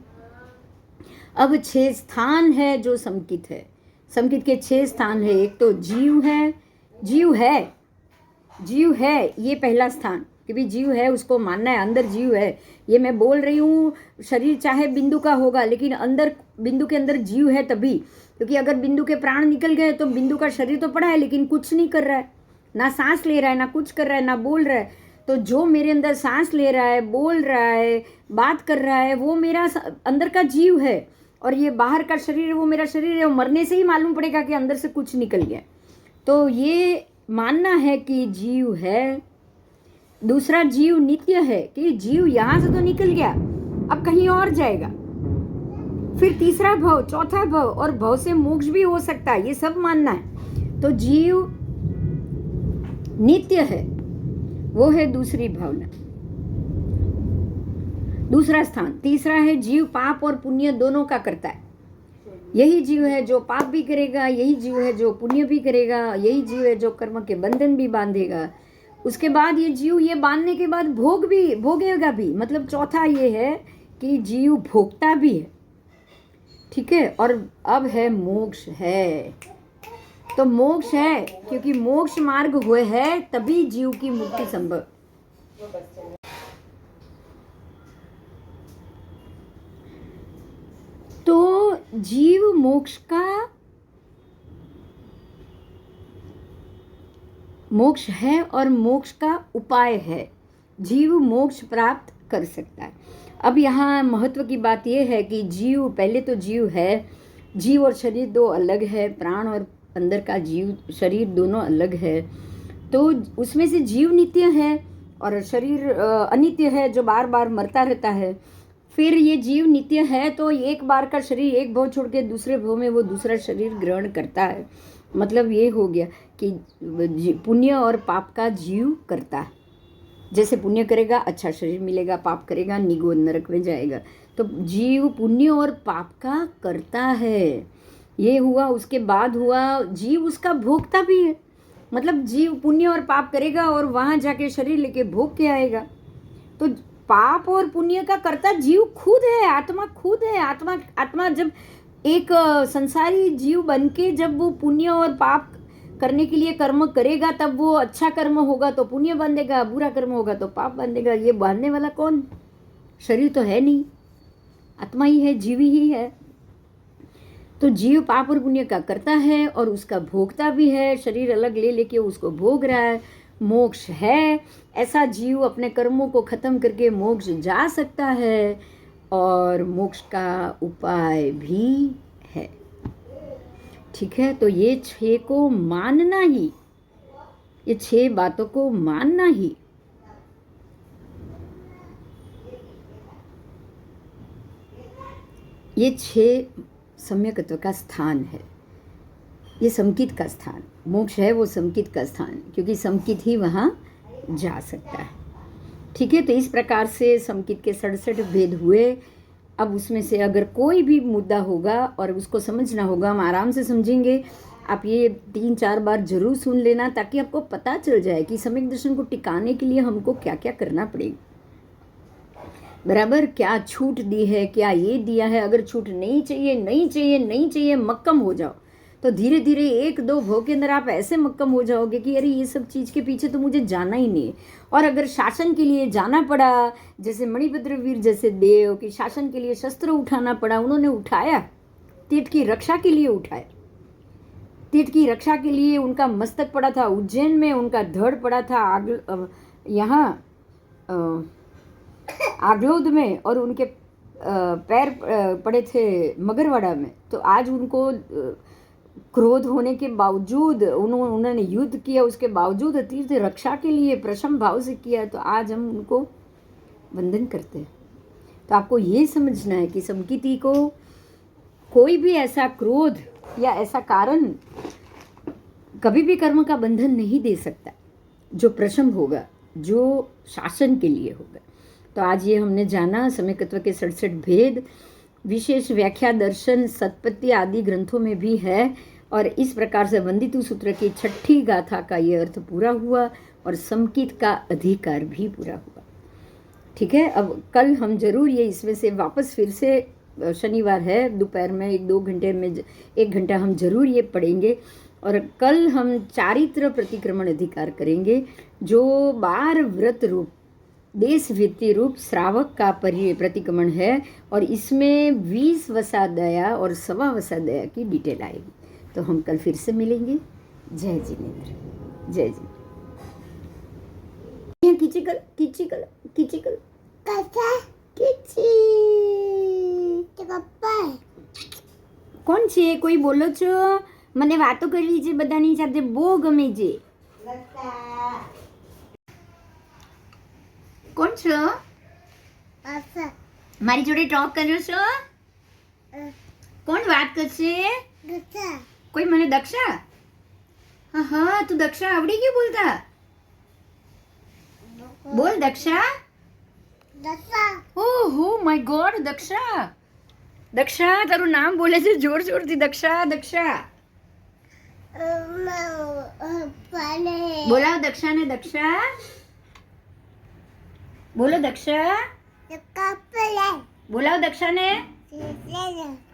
अब 6 स्थान है जो समकित है। समकित के 6 स्थान है। एक तो जीव है, जीव है ये पहला स्थान, कि भी जीव है उसको मानना है, अंदर जीव है। ये मैं बोल रही हूँ, शरीर चाहे बिंदु का होगा लेकिन अंदर, बिंदु के अंदर जीव है तभी, क्योंकि अगर बिंदु के प्राण निकल गए तो बिंदु का शरीर तो पड़ा है लेकिन कुछ नहीं कर रहा है, ना सांस ले रहा है, ना कुछ कर रहा है, ना बोल रहा है। तो जो मेरे अंदर सांस ले रहा है, बोल रहा है, बात कर रहा है, वो मेरा अंदर का जीव है। और ये बाहर का शरीर है, वो मेरा शरीर है। वो मरने से ही मालूम पड़ेगा कि अंदर से कुछ निकल गया। तो ये मानना है कि जीव है। दूसरा, जीव नित्य है, कि जीव यहाँ से तो निकल गया, अब कहीं और जाएगा। फिर तीसरा भव, चौथा भव, और भव से मोक्ष भी हो सकता है, ये सब मानना है। तो जीव नित्य है, वो है दूसरी भावना, दूसरा स्थान। तीसरा है जीव पाप और पुण्य दोनों का करता है। यही जीव है जो पाप भी करेगा, यही जीव है जो पुण्य भी करेगा, यही जीव है जो कर्म के बंधन भी बांधेगा। उसके बाद ये जीव ये बांधने के बाद भोगेगा भी। मतलब चौथा ये है कि जीव भोगता भी है। ठीक है। और अब है मोक्ष है, तो मोक्ष है क्योंकि मोक्ष मार्ग हुए है तभी जीव की मुक्ति संभव। तो जीव मोक्ष है और मोक्ष का उपाय है, जीव मोक्ष प्राप्त कर सकता है। अब यहाँ महत्व की बात यह है कि जीव, पहले तो जीव है, जीव और शरीर दो अलग है, प्राण और अंदर का जीव शरीर दोनों अलग है। तो उसमें से जीव नित्य है और शरीर अनित्य है जो बार बार मरता रहता है। फिर ये जीव नित्य है तो एक बार का शरीर एक भव छोड़ के दूसरे भव में वो दूसरा शरीर ग्रहण करता है। मतलब ये हो गया कि पुण्य और पाप का जीव करता है। जैसे पुण्य करेगा अच्छा शरीर मिलेगा, पाप करेगा निगोद नरक में जाएगा। तो जीव पुण्य और पाप का करता है, ये हुआ। उसके बाद हुआ जीव उसका भोगता भी है। मतलब जीव पुण्य और पाप करेगा और वहाँ जाके शरीर लेके भोग के आएगा। तो पाप और पुण्य का कर्ता जीव खुद है, आत्मा खुद है। आत्मा जब एक संसारी जीव बन के जब वो पुण्य और पाप करने के लिए कर्म करेगा तब वो अच्छा कर्म होगा तो पुण्य बांधेगा, बुरा कर्म होगा तो पाप बांधेगा। ये बांधने वाला कौन? शरीर तो है नहीं, आत्मा ही है, जीव ही है। तो जीव पाप और पुण्य का करता है और उसका भोगता भी है, शरीर अलग ले लेके उसको भोग रहा है। मोक्ष है, ऐसा जीव अपने कर्मों को खत्म करके मोक्ष जा सकता है और मोक्ष का उपाय भी है। ठीक है, तो ये 6 को मानना ही, ये 6 बातों को मानना ही ये 6 सम्यकत्व का स्थान है। ये समकित का स्थान, मोक्ष है वो समकित का स्थान, क्योंकि समकित ही वहाँ जा सकता है। ठीक है, तो इस प्रकार से समकित के 67 भेद हुए। अब उसमें से अगर कोई भी मुद्दा होगा और उसको समझना होगा, हम आराम से समझेंगे। आप ये 3-4 बार जरूर सुन लेना ताकि आपको पता चल जाए कि सम्यक दर्शन को टिकाने के लिए हमको क्या क्या करना पड़ेगा। बराबर, क्या छूट दी है, क्या ये दिया है। अगर छूट नहीं चाहिए, मक्कम हो जाओ। तो धीरे धीरे 1-2 भोग के अंदर आप ऐसे मक्कम हो जाओगे कि अरे ये सब चीज़ के पीछे तो मुझे जाना ही नहीं है। और अगर शासन के लिए जाना पड़ा, जैसे मणिभद्र वीर जैसे देव कि शासन के लिए शस्त्र उठाना पड़ा, उन्होंने उठाया, तीर्थ की रक्षा के लिए उठाया। तीर्थ की रक्षा के लिए उनका मस्तक पड़ा था उज्जैन में, उनका धड़ पड़ा था यहाँ आगलोद में, और उनके पैर पड़े थे मगरवाड़ा में। तो आज उनको क्रोध होने के बावजूद उन्होंने युद्ध किया, उसके बावजूद तीर्थ रक्षा के लिए प्रशम भाव से किया, तो आज हम उनको वंदन करते हैं। तो आपको ये समझना है कि समकिति को कोई भी ऐसा क्रोध या ऐसा कारण कभी भी कर्म का बंधन नहीं दे सकता जो प्रशम होगा, जो शासन के लिए होगा। तो आज ये हमने जाना सम्यकत्व के 67 भेद। विशेष व्याख्या दर्शन सत्पत्ति आदि ग्रंथों में भी है, और इस प्रकार से वंदितु सूत्र की 6ठी गाथा का ये अर्थ पूरा हुआ और समकित का अधिकार भी पूरा हुआ। ठीक है, अब कल हम जरूर ये इसमें से वापस फिर से, शनिवार है, दोपहर में 1-2 घंटे में 1 घंटा हम जरूर ये पढ़ेंगे। और कल हम चारित्र प्रतिक्रमण अधिकार करेंगे, जो 12 व्रत रूप देश वृत्ति रूप श्रावक का प्रतिक्रमण है, और इसमें 20 वसा दया और 1.25 वसा दया की डिटेल आएगी। तो हम कल फिर से मिलेंगे। जय जिनेन्द्र, जय जी। किचिकल किचिकल किचिकल किची કોણ છે? કોઈ બોલો છો? મને વાતો કરવી છે બધાની સાથે, બહુ ગમે છે. કોણ છો? મારી જોડે ટોક કરો છો? કોણ વાત કરશે? કોઈ મને દક્ષા? હા હા, તું દક્ષા આવડી ગયું બોલતા? બોલ દક્ષા. ઓહો માય ગોડ, દક્ષા. દક્ષા, તારું નામ બોલે છે જોર જોરથી. દક્ષા, દક્ષા બોલાવ દક્ષાને. દક્ષા બોલો. દક્ષા બોલાવ દક્ષાને.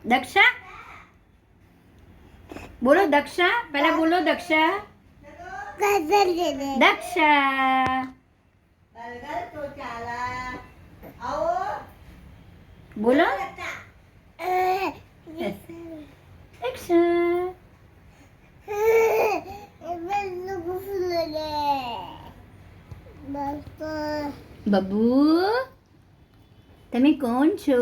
દક્ષા બોલો દક્ષા પહેલા બોલો દક્ષા દક્ષા બોલો દક્ષા બબુ તમે કોણ છો